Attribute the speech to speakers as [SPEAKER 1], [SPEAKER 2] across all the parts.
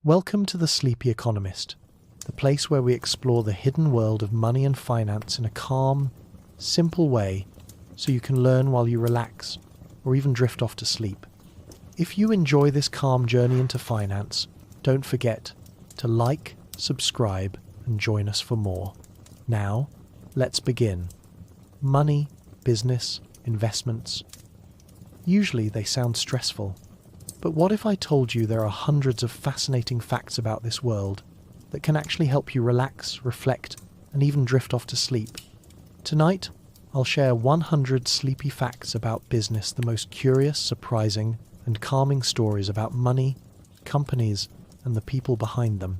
[SPEAKER 1] Welcome to the Sleepy Economist, the place where we explore the hidden world of money and finance in a calm, simple way so you can learn while you relax or even drift off to sleep. If you enjoy this calm journey into finance, don't forget to like, subscribe, and join us for more. Now, let's begin. Money, business, investments. Usually they sound stressful. But what if I told you there are hundreds of fascinating facts about this world that can actually help you relax, reflect, and even drift off to sleep? Tonight, I'll share 100 sleepy facts about business, the most curious, surprising, and calming stories about money, companies, and the people behind them.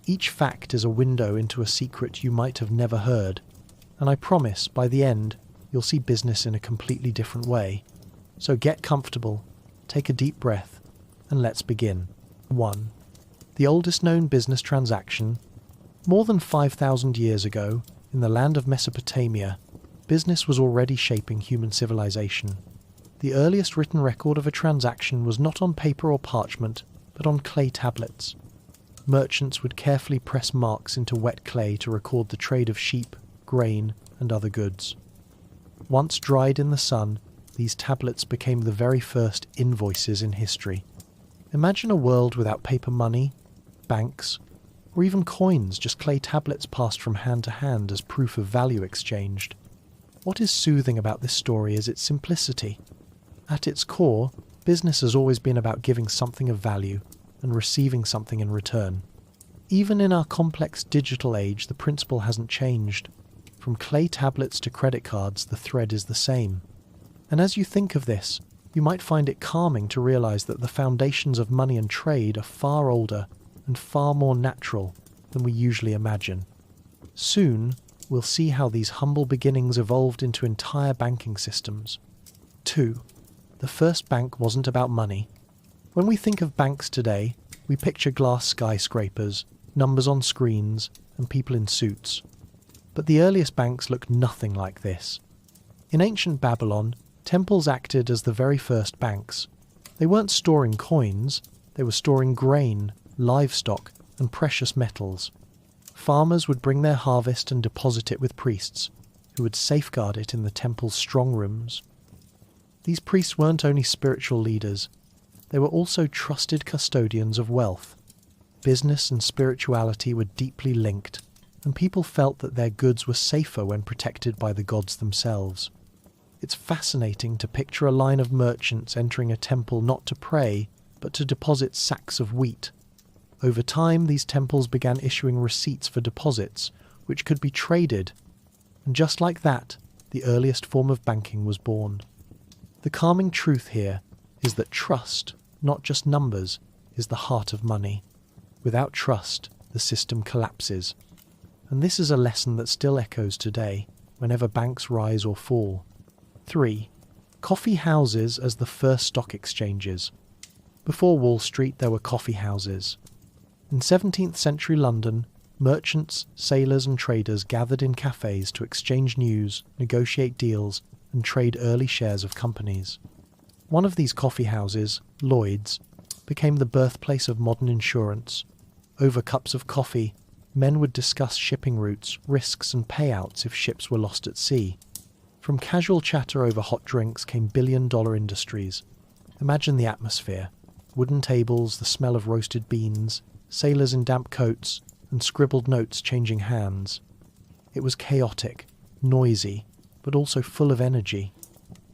[SPEAKER 1] Each fact is a window into a secret you might have never heard, and I promise by the end, you'll see business in a completely different way. So get comfortable, take a deep breath, and let's begin. 1. The oldest known business transaction. More than 5,000 years ago, in the land of Mesopotamia, business was already shaping human civilization. The earliest written record of a transaction was not on paper or parchment, but on clay tablets. Merchants would carefully press marks into wet clay to record the trade of sheep, grain, and other goods. Once dried in the sun, these tablets became the very first invoices in history. Imagine a world without paper money, banks, or even coins, just clay tablets passed from hand to hand as proof of value exchanged. What is soothing about this story is its simplicity. At its core, business has always been about giving something of value and receiving something in return. Even in our complex digital age, the principle hasn't changed. From clay tablets to credit cards, the thread is the same. And as you think of this, you might find it calming to realize that the foundations of money and trade are far older and far more natural than we usually imagine. Soon, we'll see how these humble beginnings evolved into entire banking systems. 2. The first bank wasn't about money. When we think of banks today, we picture glass skyscrapers, numbers on screens, and people in suits. But the earliest banks looked nothing like this. In ancient Babylon, temples acted as the very first banks. They weren't storing coins, they were storing grain, livestock, and precious metals. Farmers would bring their harvest and deposit it with priests, who would safeguard it in the temple's strong rooms. These priests weren't only spiritual leaders, they were also trusted custodians of wealth. Business and spirituality were deeply linked, and people felt that their goods were safer when protected by the gods themselves. It's fascinating to picture a line of merchants entering a temple not to pray, but to deposit sacks of wheat. Over time, these temples began issuing receipts for deposits, which could be traded. And just like that, the earliest form of banking was born. The calming truth here is that trust, not just numbers, is the heart of money. Without trust, the system collapses. And this is a lesson that still echoes today, whenever banks rise or fall. 3. Coffee houses as the first stock exchanges. Before Wall Street, there were coffee houses. In 17th century London, merchants, sailors and traders gathered in cafes to exchange news, negotiate deals, and trade early shares of companies. One of these coffee houses, Lloyd's, became the birthplace of modern insurance. Over cups of coffee, men would discuss shipping routes, risks and payouts if ships were lost at sea. From casual chatter over hot drinks came billion-dollar industries. Imagine the atmosphere. Wooden tables, the smell of roasted beans, sailors in damp coats, and scribbled notes changing hands. It was chaotic, noisy, but also full of energy.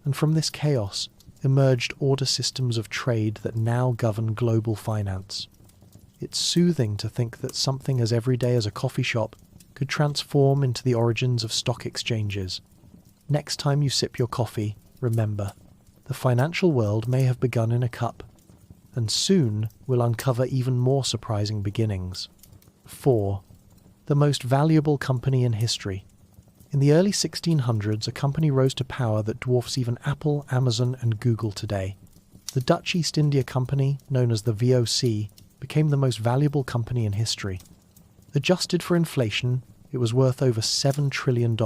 [SPEAKER 1] And from this chaos emerged order systems of trade that now govern global finance. It's soothing to think that something as everyday as a coffee shop could transform into the origins of stock exchanges. Next time you sip your coffee, remember, the financial world may have begun in a cup, and soon we'll uncover even more surprising beginnings. 4. The most valuable company in history. In the early 1600s, a company rose to power that dwarfs even Apple, Amazon, and Google today. The Dutch East India Company, known as the VOC, became the most valuable company in history. Adjusted for inflation, it was worth over $7 trillion.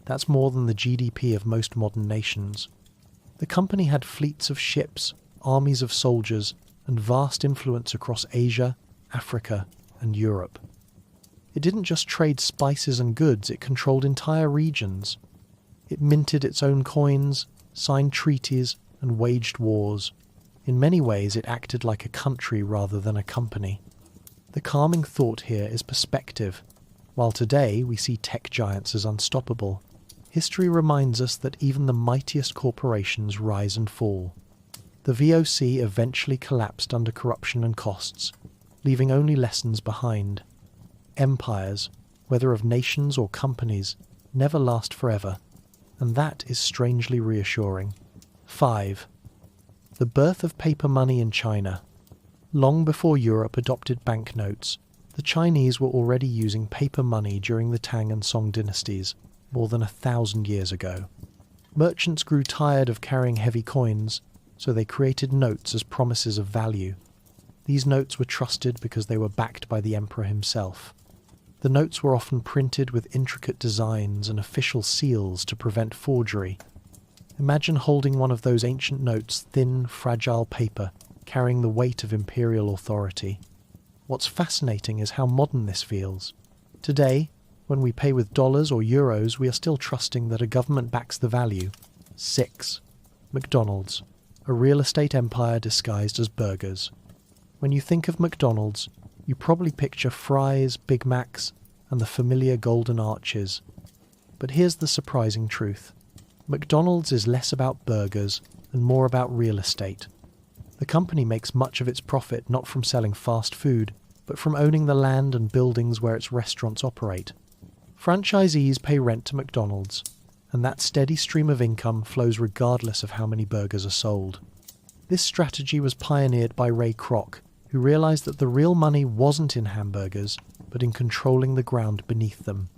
[SPEAKER 1] That's more than the GDP of most modern nations. The company had fleets of ships, armies of soldiers, and vast influence across Asia, Africa, and Europe. It didn't just trade spices and goods, it controlled entire regions. It minted its own coins, signed treaties, and waged wars. In many ways, it acted like a country rather than a company. The calming thought here is perspective. While today we see tech giants as unstoppable, history reminds us that even the mightiest corporations rise and fall. The VOC eventually collapsed under corruption and costs, leaving only lessons behind. Empires, whether of nations or companies, never last forever, and that is strangely reassuring. 5. The birth of paper money in China. Long before Europe adopted banknotes, the Chinese were already using paper money during the Tang and Song dynasties, more than 1,000 years ago. Merchants grew tired of carrying heavy coins, so they created notes as promises of value. These notes were trusted because they were backed by the emperor himself. The notes were often printed with intricate designs and official seals to prevent forgery. Imagine holding one of those ancient notes, thin, fragile paper, carrying the weight of imperial authority. What's fascinating is how modern this feels. Today, when we pay with dollars or euros, we are still trusting that a government backs the value. 6. McDonald's, a real estate empire disguised as burgers. When you think of McDonald's, you probably picture fries, Big Macs, and the familiar golden arches. But here's the surprising truth. McDonald's is less about burgers and more about real estate. The company makes much of its profit not from selling fast food, but from owning the land and buildings where its restaurants operate. Franchisees pay rent to McDonald's, and that steady stream of income flows regardless of how many burgers are sold. This strategy was pioneered by Ray Kroc, who realized that the real money wasn't in hamburgers, but in controlling the ground beneath them.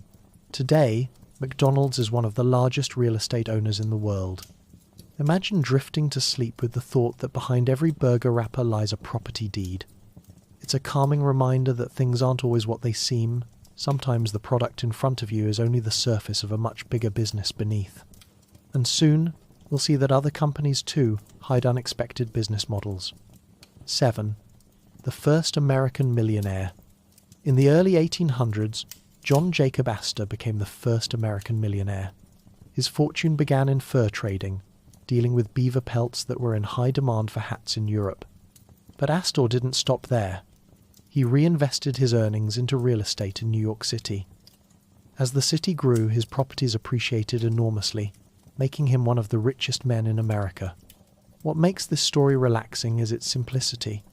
[SPEAKER 1] Today, McDonald's is one of the largest real estate owners in the world. Imagine drifting to sleep with the thought that behind every burger wrapper lies a property deed. It's a calming reminder that things aren't always what they seem. Sometimes the product in front of you is only the surface of a much bigger business beneath. And soon, we'll see that other companies too hide unexpected business models. 7. The first American millionaire. In the early 1800s, John Jacob Astor became the first American millionaire. His fortune began in fur trading, dealing with beaver pelts that were in high demand for hats in Europe. But Astor didn't stop there. He reinvested his earnings into real estate in New York City. As the city grew, his properties appreciated enormously, making him one of the richest men in America. What makes this story relaxing is its simplicity.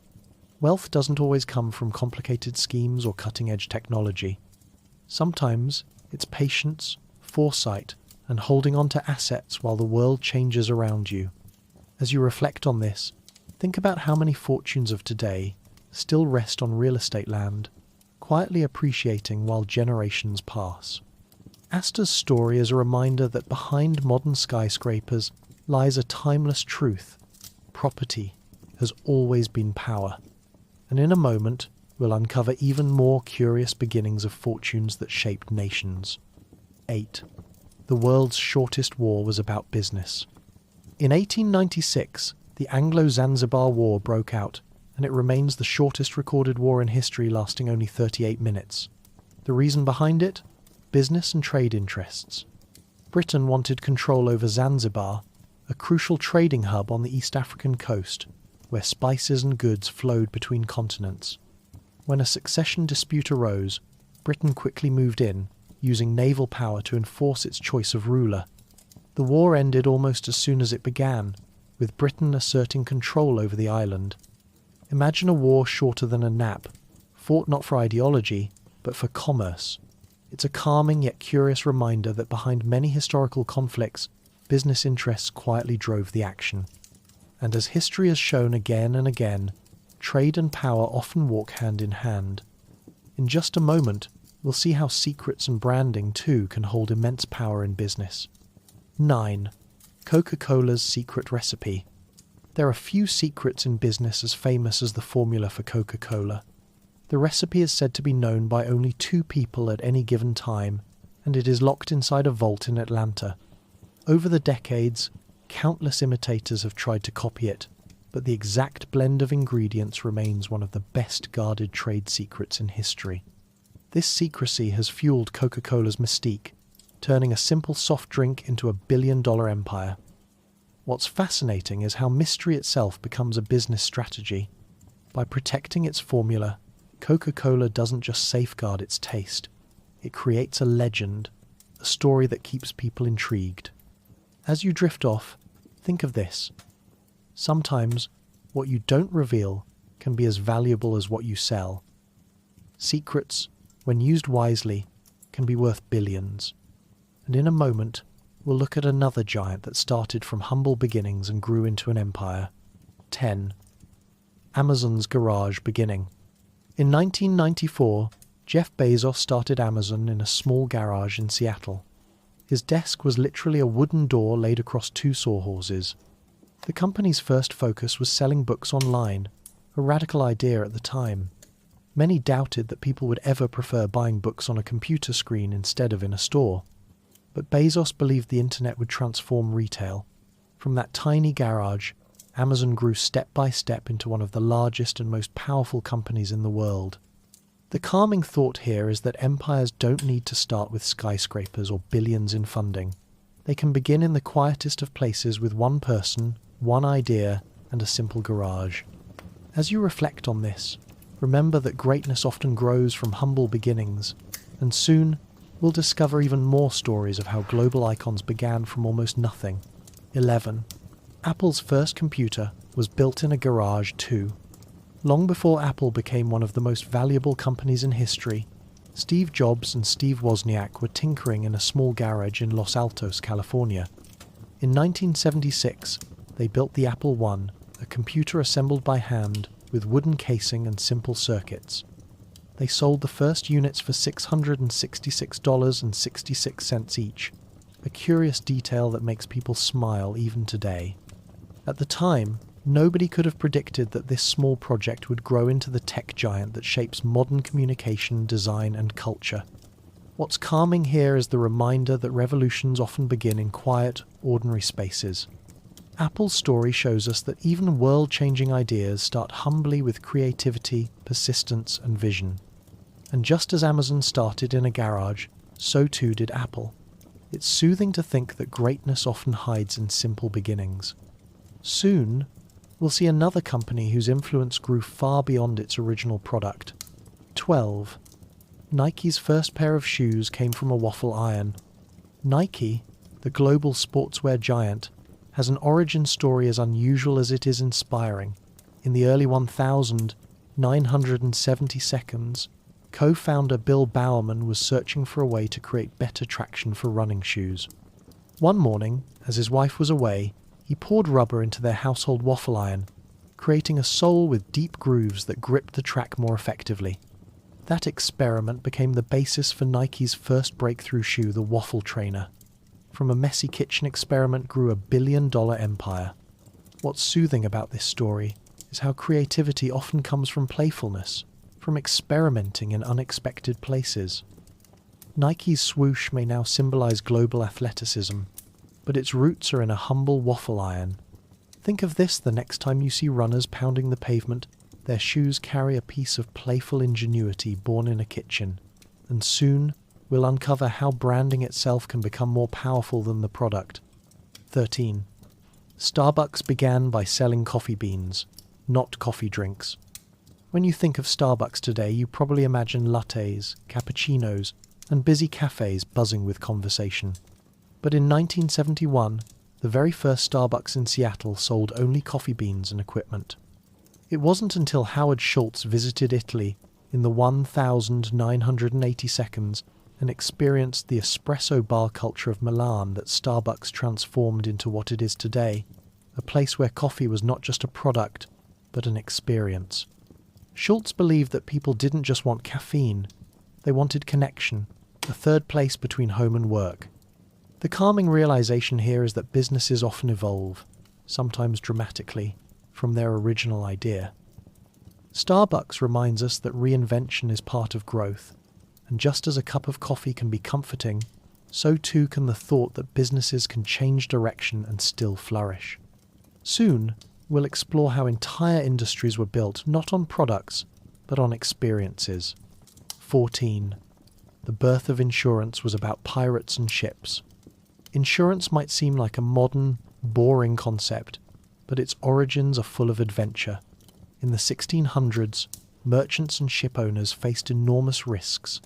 [SPEAKER 1] Wealth doesn't always come from complicated schemes or cutting-edge technology. Sometimes it's patience, foresight, and holding on to assets while the world changes around you. As you reflect on this, think about how many fortunes of today still rest on real estate land, quietly appreciating while generations pass. Astor's story is a reminder that behind modern skyscrapers lies a timeless truth. Property has always been power. And in a moment, we'll uncover even more curious beginnings of fortunes that shaped nations. 8. The world's shortest war was about business. In 1896, the Anglo-Zanzibar War broke out, and it remains the shortest recorded war in history, lasting only 38 minutes. The reason behind it? Business and trade interests. Britain wanted control over Zanzibar, a crucial trading hub on the East African coast, where spices and goods flowed between continents. When a succession dispute arose, Britain quickly moved in, using naval power to enforce its choice of ruler. The war ended almost as soon as it began, with Britain asserting control over the island. Imagine a war shorter than a nap, fought not for ideology, but for commerce. It's a calming yet curious reminder that behind many historical conflicts, business interests quietly drove the action. And as history has shown again and again, trade and power often walk hand in hand. In just a moment, we'll see how secrets and branding too can hold immense power in business. 9. Coca-Cola's secret recipe. There are few secrets in business as famous as the formula for Coca-Cola. The recipe is said to be known by only 2 people at any given time, and it is locked inside a vault in Atlanta. Over the decades, countless imitators have tried to copy it, but the exact blend of ingredients remains one of the best guarded trade secrets in history. This secrecy has fueled Coca-Cola's mystique, turning a simple soft drink into a billion-dollar empire. What's fascinating is how mystery itself becomes a business strategy. By protecting its formula, Coca-Cola doesn't just safeguard its taste, it creates a legend, a story that keeps people intrigued. As you drift off, think of this. Sometimes, what you don't reveal can be as valuable as what you sell. Secrets, when used wisely, can be worth billions. And in a moment, we'll look at another giant that started from humble beginnings and grew into an empire. 10. Amazon's garage beginning. In 1994, Jeff Bezos started Amazon in a small garage in Seattle. His desk was literally a wooden door laid across two sawhorses. The company's first focus was selling books online, a radical idea at the time. Many doubted that people would ever prefer buying books on a computer screen instead of in a store. But Bezos believed the internet would transform retail. From that tiny garage, Amazon grew step by step into one of the largest and most powerful companies in the world. The calming thought here is that empires don't need to start with skyscrapers or billions in funding. They can begin in the quietest of places with one person, one idea, and a simple garage. As you reflect on this, remember that greatness often grows from humble beginnings, and soon we'll discover even more stories of how global icons began from almost nothing. 11. Apple's first computer was built in a garage too. Long before Apple became one of the most valuable companies in history, Steve Jobs and Steve Wozniak were tinkering in a small garage in Los Altos, California. In 1976, they built the Apple I, a computer assembled by hand with wooden casing and simple circuits. They sold the first units for $666.66 each, a curious detail that makes people smile even today. At the time, nobody could have predicted that this small project would grow into the tech giant that shapes modern communication, design, and culture. What's calming here is the reminder that revolutions often begin in quiet, ordinary spaces. Apple's story shows us that even world-changing ideas start humbly with creativity, persistence, and vision. And just as Amazon started in a garage, so too did Apple. It's soothing to think that greatness often hides in simple beginnings. Soon, we'll see another company whose influence grew far beyond its original product. 12. Nike's first pair of shoes came from a waffle iron. Nike, the global sportswear giant, has an origin story as unusual as it is inspiring. In the early 1970s, co-founder Bill Bowerman was searching for a way to create better traction for running shoes. One morning, as his wife was away, he poured rubber into their household waffle iron, creating a sole with deep grooves that gripped the track more effectively. That experiment became the basis for Nike's first breakthrough shoe, the waffle trainer. From a messy kitchen experiment grew a billion-dollar empire. What's soothing about this story is how creativity often comes from playfulness, from experimenting in unexpected places. Nike's swoosh may now symbolize global athleticism, but its roots are in a humble waffle iron. Think of this the next time you see runners pounding the pavement. Their shoes carry a piece of playful ingenuity born in a kitchen, and soon we'll uncover how branding itself can become more powerful than the product. 13. Starbucks began by selling coffee beans, not coffee drinks. When you think of Starbucks today, you probably imagine lattes, cappuccinos, and busy cafes buzzing with conversation. But in 1971, the very first Starbucks in Seattle sold only coffee beans and equipment. It wasn't until Howard Schultz visited Italy in the 1980 seconds and experienced the espresso bar culture of Milan that Starbucks transformed into what it is today, a place where coffee was not just a product, but an experience. Schultz believed that people didn't just want caffeine, they wanted connection, a third place between home and work. The calming realization here is that businesses often evolve, sometimes dramatically, from their original idea. Starbucks reminds us that reinvention is part of growth, and just as a cup of coffee can be comforting, so too can the thought that businesses can change direction and still flourish. Soon, we'll explore how entire industries were built not on products, but on experiences. 14. The birth of insurance was about pirates and ships. Insurance might seem like a modern, boring concept, but its origins are full of adventure. In the 1600s, merchants and ship owners faced enormous risks.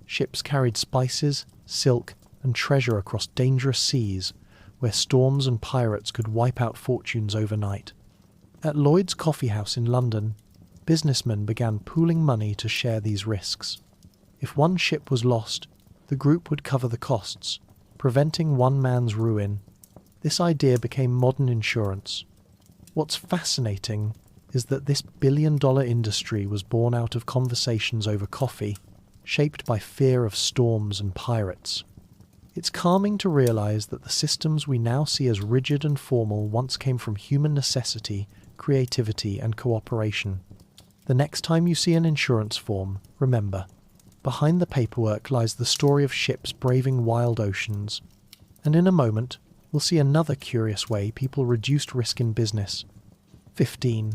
[SPEAKER 1] Ships carried spices, silk, and treasure across dangerous seas, where storms and pirates could wipe out fortunes overnight. At Lloyd's Coffee House in London, businessmen began pooling money to share these risks. If one ship was lost, the group would cover the costs, preventing one man's ruin. This idea became modern insurance. What's fascinating is that this billion-dollar industry was born out of conversations over coffee, shaped by fear of storms and pirates. It's calming to realize that the systems we now see as rigid and formal once came from human necessity, creativity, and cooperation. The next time you see an insurance form, remember, behind the paperwork lies the story of ships braving wild oceans. And in a moment, we'll see another curious way people reduced risk in business. 15.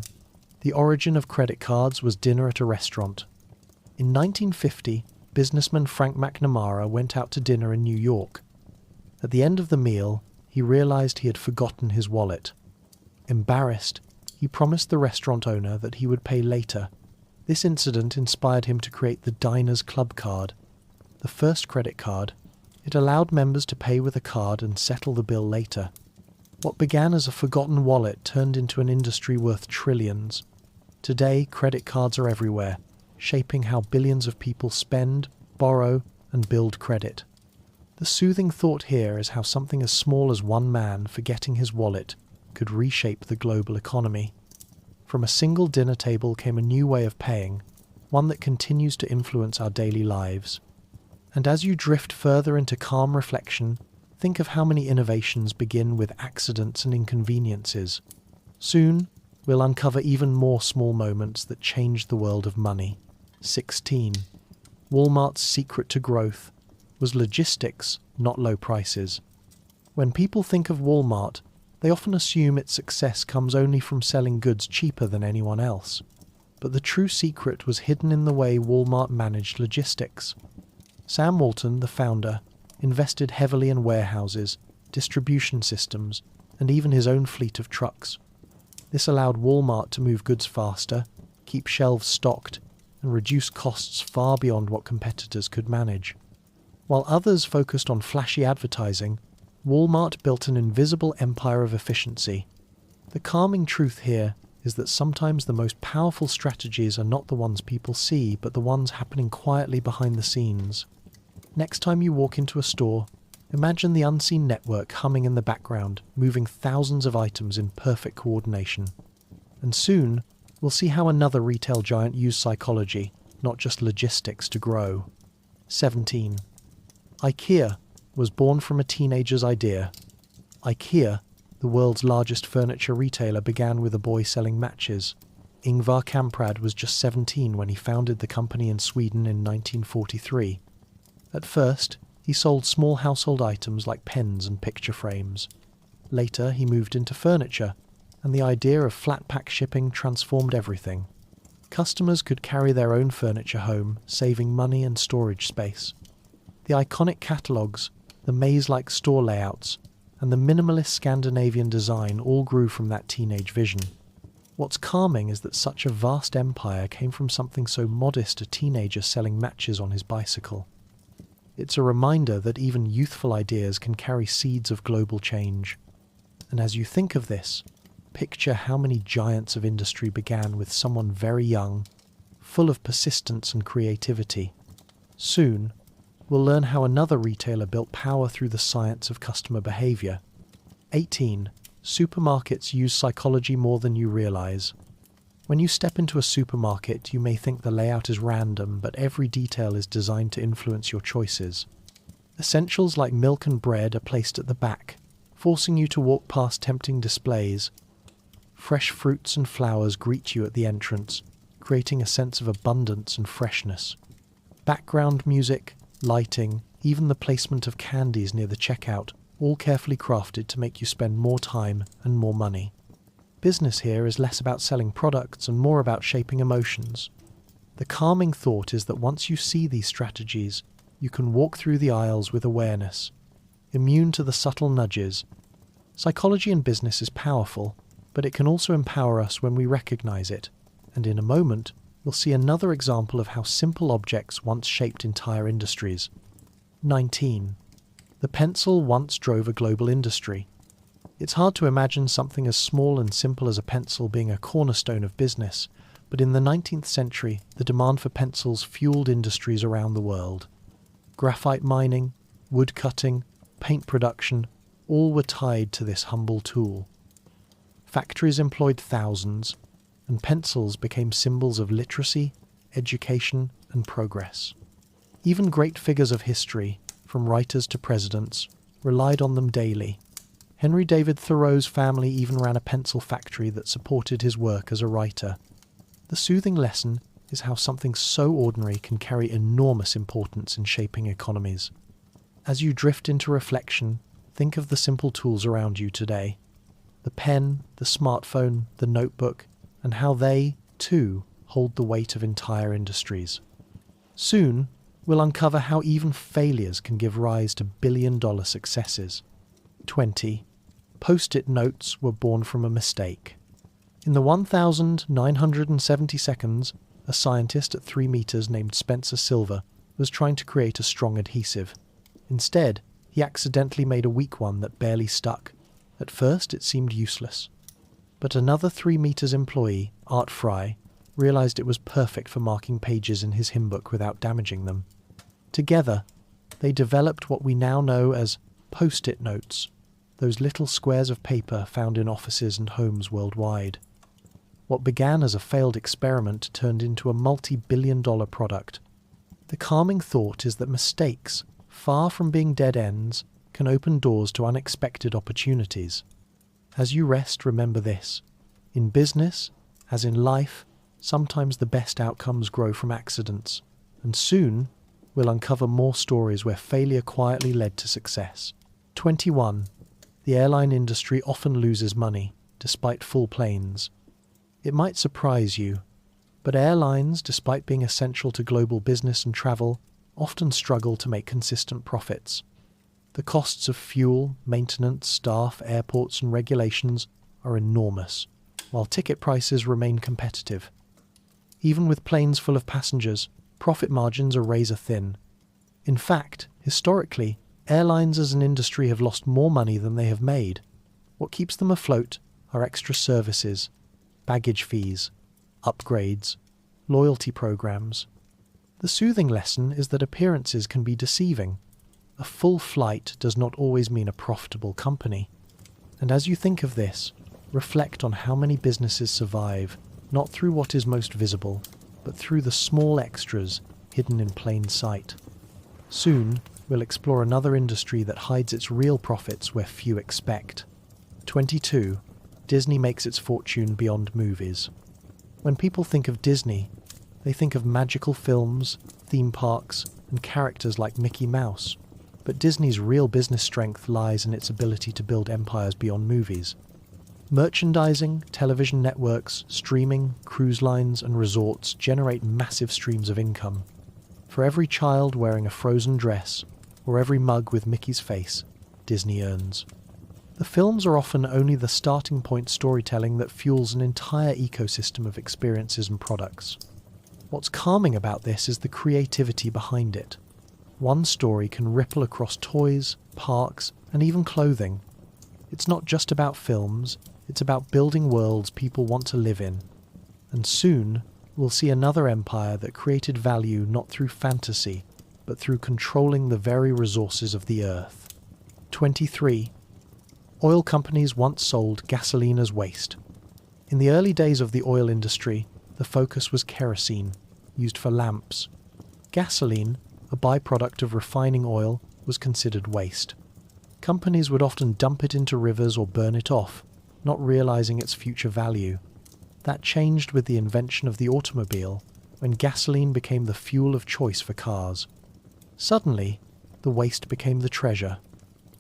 [SPEAKER 1] The origin of credit cards was dinner at a restaurant. In 1950, businessman Frank McNamara went out to dinner in New York. At the end of the meal, he realized he had forgotten his wallet. Embarrassed, he promised the restaurant owner that he would pay later. This incident inspired him to create the Diners Club card, the first credit card. It allowed members to pay with a card and settle the bill later. What began as a forgotten wallet turned into an industry worth trillions. Today, credit cards are everywhere, shaping how billions of people spend, borrow, and build credit. The soothing thought here is how something as small as one man forgetting his wallet could reshape the global economy. From a single dinner table came a new way of paying, one that continues to influence our daily lives. And as you drift further into calm reflection, think of how many innovations begin with accidents and inconveniences. Soon, we'll uncover even more small moments that change the world of money. 16. Walmart's secret to growth was logistics, not low prices. When people think of Walmart, they often assume its success comes only from selling goods cheaper than anyone else. But the true secret was hidden in the way Walmart managed logistics. Sam Walton, the founder, invested heavily in warehouses, distribution systems, and even his own fleet of trucks. This allowed Walmart to move goods faster, keep shelves stocked, and reduce costs far beyond what competitors could manage. While others focused on flashy advertising, Walmart built an invisible empire of efficiency. The calming truth here is that sometimes the most powerful strategies are not the ones people see, but the ones happening quietly behind the scenes. Next time you walk into a store, imagine the unseen network humming in the background, moving thousands of items in perfect coordination. And soon, we'll see how another retail giant used psychology, not just logistics, to grow. 17. IKEA was born from a teenager's idea. IKEA, the world's largest furniture retailer, began with a boy selling matches. Ingvar Kamprad was just 17 when he founded the company in Sweden in 1943. At first, he sold small household items like pens and picture frames. Later, he moved into furniture, and the idea of flat-pack shipping transformed everything. Customers could carry their own furniture home, saving money and storage space. The iconic catalogues, the maze-like store layouts, and the minimalist Scandinavian design all grew from that teenage vision. What's calming is that such a vast empire came from something so modest, a teenager selling matches on his bicycle. It's a reminder that even youthful ideas can carry seeds of global change. And as you think of this, picture how many giants of industry began with someone very young, full of persistence and creativity. Soon, we'll learn how another retailer built power through the science of customer behavior. 18. Supermarkets use psychology more than you realize. When you step into a supermarket, you may think the layout is random, but every detail is designed to influence your choices. Essentials like milk and bread are placed at the back, forcing you to walk past tempting displays. Fresh fruits and flowers greet you at the entrance, creating a sense of abundance and freshness. Background music, lighting, even the placement of candies near the checkout, all carefully crafted to make you spend more time and more money. Business here is less about selling products and more about shaping emotions. The calming thought is that once you see these strategies, you can walk through the aisles with awareness, immune to the subtle nudges. Psychology in business is powerful, but it can also empower us when we recognize it, and in a moment, we'll see another example of how simple objects once shaped entire industries. 19. The pencil once drove a global industry. It's hard to imagine something as small and simple as a pencil being a cornerstone of business, but in the 19th century, the demand for pencils fueled industries around the world. Graphite mining, wood cutting, paint production, all were tied to this humble tool. Factories employed thousands, and pencils became symbols of literacy, education, and progress. Even great figures of history, from writers to presidents, relied on them daily. Henry David Thoreau's family even ran a pencil factory that supported his work as a writer. The soothing lesson is how something so ordinary can carry enormous importance in shaping economies. As you drift into reflection, think of the simple tools around you today. The pen, the smartphone, the notebook, and how they, too, hold the weight of entire industries. Soon, we'll uncover how even failures can give rise to billion-dollar successes. 20. Post-it notes were born from a mistake. In the 1,970 seconds, a scientist at 3 meters named Spencer Silver was trying to create a strong adhesive. Instead, he accidentally made a weak one that barely stuck. At first, it seemed useless. But another 3 meters employee, Art Fry, realized it was perfect for marking pages in his hymn book without damaging them. Together, they developed what we now know as post-it notes, those little squares of paper found in offices and homes worldwide. What began as a failed experiment turned into a multi-billion-dollar product. The calming thought is that mistakes, far from being dead ends, can open doors to unexpected opportunities. As you rest, remember this. In business, as in life, sometimes the best outcomes grow from accidents, and soon we'll uncover more stories where failure quietly led to success. 21. The airline industry often loses money, despite full planes. It might surprise you, but airlines, despite being essential to global business and travel, often struggle to make consistent profits. The costs of fuel, maintenance, staff, airports, and regulations are enormous, while ticket prices remain competitive. Even with planes full of passengers, profit margins are razor thin. In fact, historically, airlines as an industry have lost more money than they have made. What keeps them afloat are extra services, baggage fees, upgrades, loyalty programs. The soothing lesson is that appearances can be deceiving. A full flight does not always mean a profitable company. And as you think of this, reflect on how many businesses survive, not through what is most visible, but through the small extras hidden in plain sight. Soon, we'll explore another industry that hides its real profits where few expect. 22. Disney makes its fortune beyond movies. When people think of Disney, they think of magical films, theme parks, and characters like Mickey Mouse. But Disney's real business strength lies in its ability to build empires beyond movies. Merchandising, television networks, streaming, cruise lines, and resorts generate massive streams of income. For every child wearing a Frozen dress, or every mug with Mickey's face, Disney earns. The films are often only the starting point storytelling that fuels an entire ecosystem of experiences and products. What's calming about this is the creativity behind it. One story can ripple across toys, parks, and even clothing. It's not just about films, it's about building worlds people want to live in. And soon, we'll see another empire that created value not through fantasy, but through controlling the very resources of the earth. 23. Oil companies once sold gasoline as waste. In the early days of the oil industry, the focus was kerosene, used for lamps. Gasoline, a byproduct of refining oil, was considered waste. Companies would often dump it into rivers or burn it off, not realizing its future value. That changed with the invention of the automobile, when gasoline became the fuel of choice for cars. Suddenly, the waste became the treasure.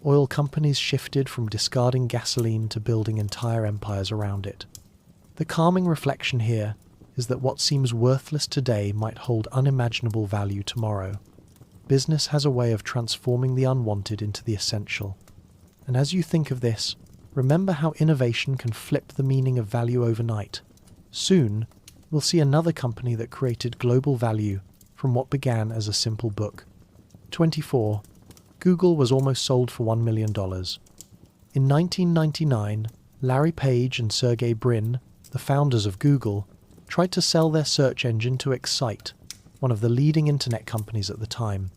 [SPEAKER 1] Oil companies shifted from discarding gasoline to building entire empires around it. The calming reflection here is that what seems worthless today might hold unimaginable value tomorrow. Business has a way of transforming the unwanted into the essential. And as you think of this, remember how innovation can flip the meaning of value overnight. Soon, we'll see another company that created global value from what began as a simple book. 24. Google was almost sold for $1 million. In 1999, Larry Page and Sergey Brin, the founders of Google, tried to sell their search engine to Excite, one of the leading internet companies at the time.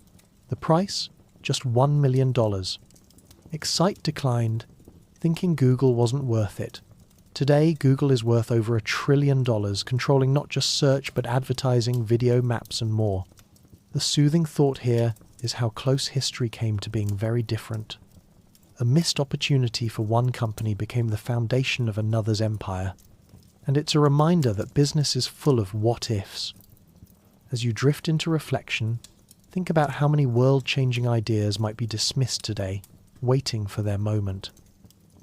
[SPEAKER 1] The price? Just $1 million. Excite declined, thinking Google wasn't worth it. Today, Google is worth over $1 trillion, controlling not just search but advertising, video, maps, and more. The soothing thought here is how close history came to being very different. A missed opportunity for one company became the foundation of another's empire. And it's a reminder that business is full of what-ifs. As you drift into reflection, think about how many world-changing ideas might be dismissed today, waiting for their moment.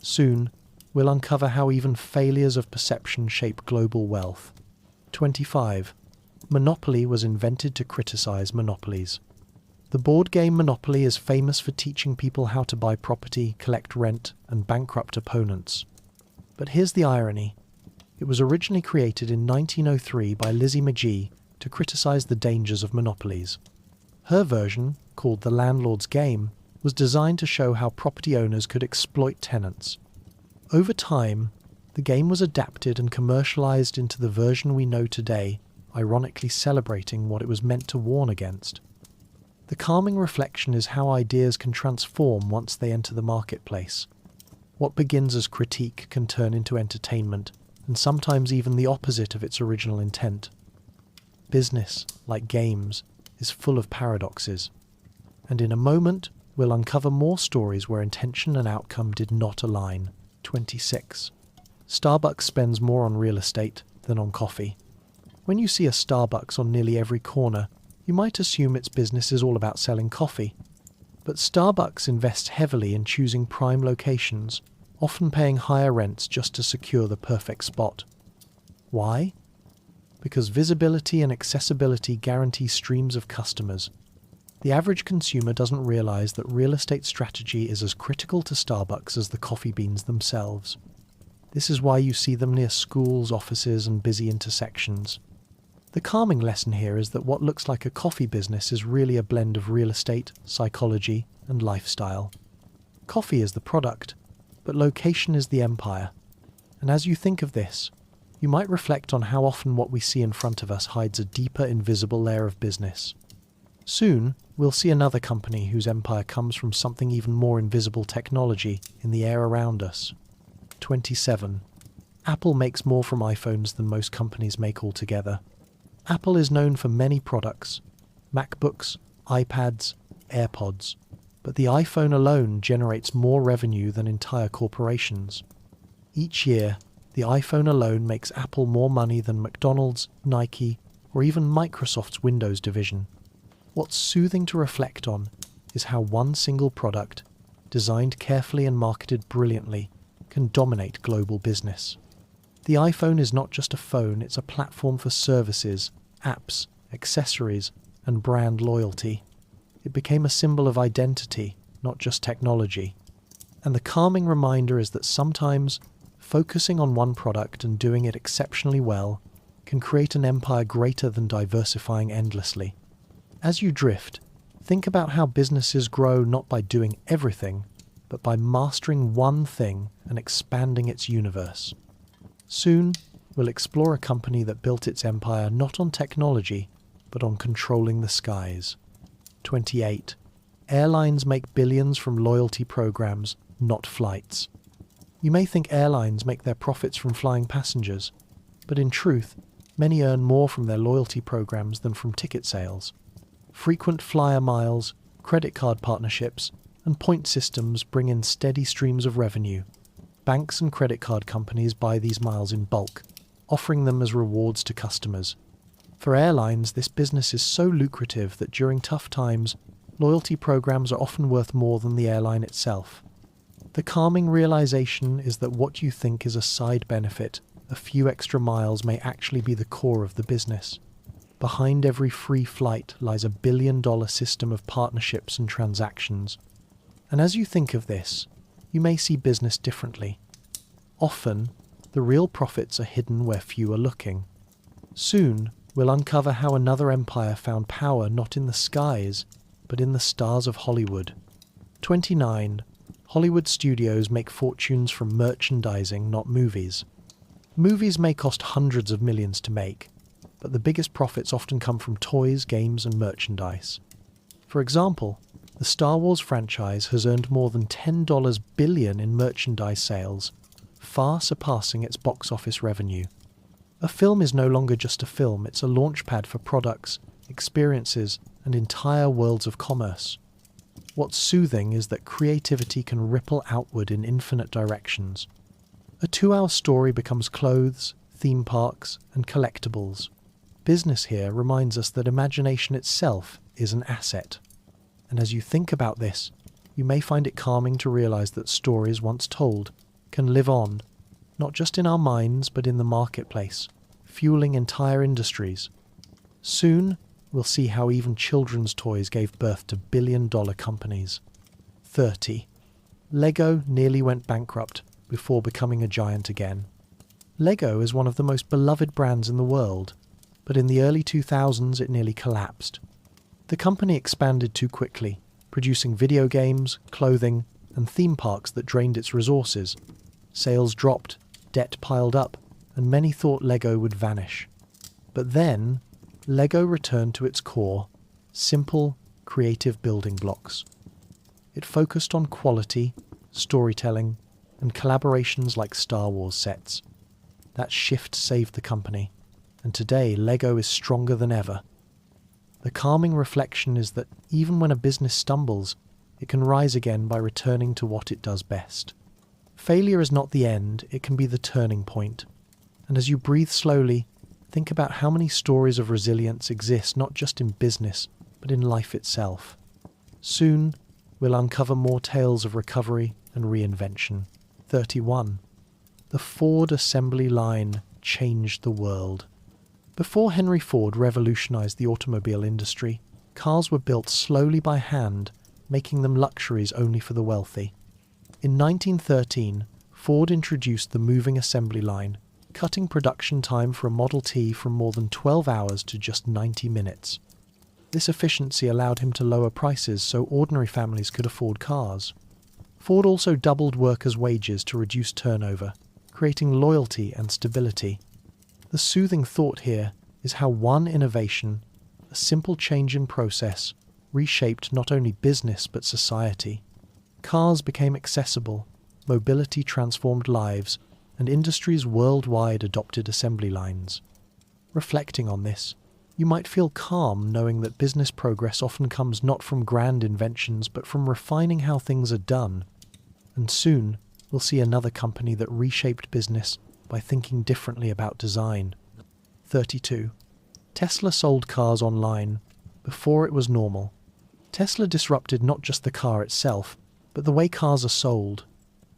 [SPEAKER 1] Soon, we'll uncover how even failures of perception shape global wealth. 25. Monopoly was invented to criticize monopolies. The board game Monopoly is famous for teaching people how to buy property, collect rent, and bankrupt opponents. But here's the irony. It was originally created in 1903 by Lizzie McGee to criticize the dangers of monopolies. Her version, called The Landlord's Game, was designed to show how property owners could exploit tenants. Over time, the game was adapted and commercialized into the version we know today, ironically celebrating what it was meant to warn against. The calming reflection is how ideas can transform once they enter the marketplace. What begins as critique can turn into entertainment, and sometimes even the opposite of its original intent. Business, like games, is full of paradoxes. And in a moment, we'll uncover more stories where intention and outcome did not align. 26. Starbucks spends more on real estate than on coffee. When you see a Starbucks on nearly every corner, you might assume its business is all about selling coffee. But Starbucks invests heavily in choosing prime locations, often paying higher rents just to secure the perfect spot. Why? Because visibility and accessibility guarantee streams of customers. The average consumer doesn't realize that real estate strategy is as critical to Starbucks as the coffee beans themselves. This is why you see them near schools, offices, and busy intersections. The calming lesson here is that what looks like a coffee business is really a blend of real estate, psychology, and lifestyle. Coffee is the product, but location is the empire. And as you think of this, you might reflect on how often what we see in front of us hides a deeper, invisible layer of business. Soon, we'll see another company whose empire comes from something even more invisible: technology in the air around us. 27. Apple makes more from iPhones than most companies make altogether. Apple is known for many products: MacBooks, iPads, AirPods. But the iPhone alone generates more revenue than entire corporations. Each year, the iPhone alone makes Apple more money than McDonald's, Nike, or even Microsoft's Windows division. What's soothing to reflect on is how one single product, designed carefully and marketed brilliantly, can dominate global business. The iPhone is not just a phone, it's a platform for services, apps, accessories, and brand loyalty. It became a symbol of identity, not just technology. And the calming reminder is that sometimes focusing on one product and doing it exceptionally well can create an empire greater than diversifying endlessly. As you drift, think about how businesses grow not by doing everything, but by mastering one thing and expanding its universe. Soon, we'll explore a company that built its empire not on technology, but on controlling the skies. 28. Airlines make billions from loyalty programs, not flights. You may think airlines make their profits from flying passengers, but in truth, many earn more from their loyalty programs than from ticket sales. Frequent flyer miles, credit card partnerships, and point systems bring in steady streams of revenue. Banks and credit card companies buy these miles in bulk, offering them as rewards to customers. For airlines, this business is so lucrative that during tough times, loyalty programs are often worth more than the airline itself. The calming realization is that what you think is a side benefit, a few extra miles, may actually be the core of the business. Behind every free flight lies a billion-dollar system of partnerships and transactions. And as you think of this, you may see business differently. Often, the real profits are hidden where few are looking. Soon, we'll uncover how another empire found power not in the skies, but in the stars of Hollywood. 29. Hollywood studios make fortunes from merchandising, not movies. Movies may cost hundreds of millions to make, but the biggest profits often come from toys, games, and merchandise. For example, the Star Wars franchise has earned more than $10 billion in merchandise sales, far surpassing its box office revenue. A film is no longer just a film, it's a launchpad for products, experiences, and entire worlds of commerce. What's soothing is that creativity can ripple outward in infinite directions. A 2-hour story becomes clothes, theme parks, and collectibles. Business here reminds us that imagination itself is an asset. And as you think about this, you may find it calming to realize that stories once told can live on, not just in our minds but in the marketplace, fueling entire industries. Soon, we'll see how even children's toys gave birth to billion-dollar companies. 30. Lego nearly went bankrupt before becoming a giant again. Lego is one of the most beloved brands in the world, but in the early 2000s it nearly collapsed. The company expanded too quickly, producing video games, clothing, and theme parks that drained its resources. Sales dropped, debt piled up, and many thought Lego would vanish. But then, Lego returned to its core, simple, creative building blocks. It focused on quality, storytelling, and collaborations like Star Wars sets. That shift saved the company, and today Lego is stronger than ever. The calming reflection is that even when a business stumbles, it can rise again by returning to what it does best. Failure is not the end, it can be the turning point. And as you breathe slowly, think about how many stories of resilience exist not just in business, but in life itself. Soon, we'll uncover more tales of recovery and reinvention. 31. The Ford assembly line changed the world. Before Henry Ford revolutionized the automobile industry, cars were built slowly by hand, making them luxuries only for the wealthy. In 1913, Ford introduced the moving assembly line, cutting production time for a Model T from more than 12 hours to just 90 minutes. This efficiency allowed him to lower prices so ordinary families could afford cars. Ford also doubled workers' wages to reduce turnover, creating loyalty and stability. The soothing thought here is how one innovation, a simple change in process, reshaped not only business but society. Cars became accessible, mobility transformed lives, and industries worldwide adopted assembly lines. Reflecting on this, you might feel calm knowing that business progress often comes not from grand inventions but from refining how things are done. And soon, we'll see another company that reshaped business by thinking differently about design. 32. Tesla sold cars online before it was normal. Tesla disrupted not just the car itself, but the way cars are sold.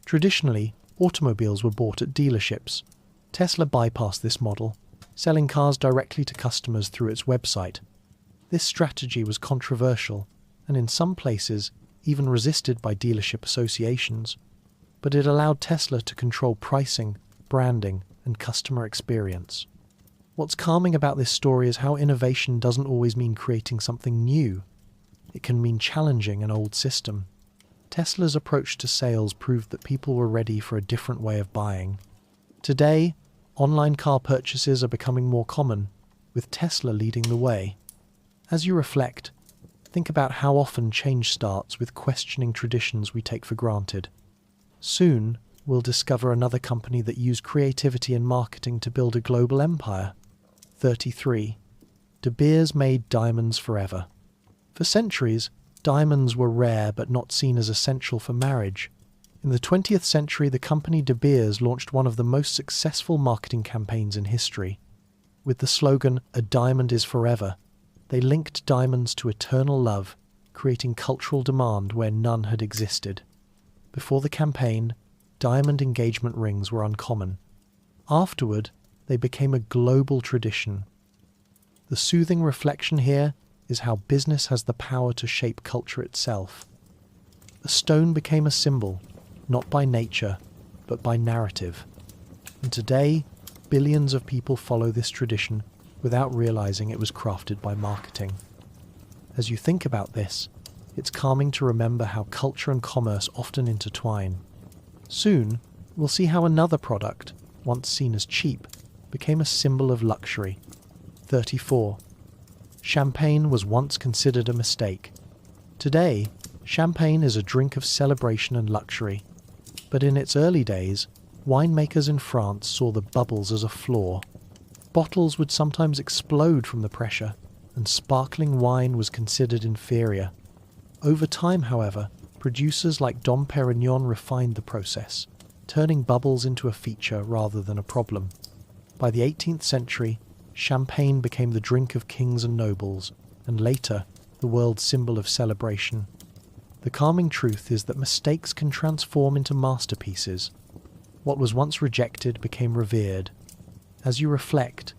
[SPEAKER 1] Traditionally, automobiles were bought at dealerships. Tesla bypassed this model, selling cars directly to customers through its website. This strategy was controversial, and in some places, even resisted by dealership associations. But it allowed Tesla to control pricing, branding, and customer experience. What's calming about this story is how innovation doesn't always mean creating something new. It can mean challenging an old system. Tesla's approach to sales proved that people were ready for a different way of buying. Today, online car purchases are becoming more common, with Tesla leading the way. As you reflect, think about how often change starts with questioning traditions we take for granted. Soon, we'll discover another company that used creativity and marketing to build a global empire. 33. De Beers made diamonds forever. For centuries, diamonds were rare but not seen as essential for marriage. In the 20th century, the company De Beers launched one of the most successful marketing campaigns in history. With the slogan, "A diamond is forever," they linked diamonds to eternal love, creating cultural demand where none had existed. Before the campaign, diamond engagement rings were uncommon. Afterward, they became a global tradition. The soothing reflection here is how business has the power to shape culture itself. A stone became a symbol, not by nature, but by narrative. And today, billions of people follow this tradition without realizing it was crafted by marketing. As you think about this, it's calming to remember how culture and commerce often intertwine. Soon, we'll see how another product, once seen as cheap, became a symbol of luxury. 34. Champagne was once considered a mistake. Today, champagne is a drink of celebration and luxury. But in its early days, winemakers in France saw the bubbles as a flaw. Bottles would sometimes explode from the pressure, and sparkling wine was considered inferior. Over time, however, producers like Dom Perignon refined the process, turning bubbles into a feature rather than a problem. By the 18th century, champagne became the drink of kings and nobles, and later, the world's symbol of celebration. The calming truth is that mistakes can transform into masterpieces. What was once rejected became revered. As you reflect,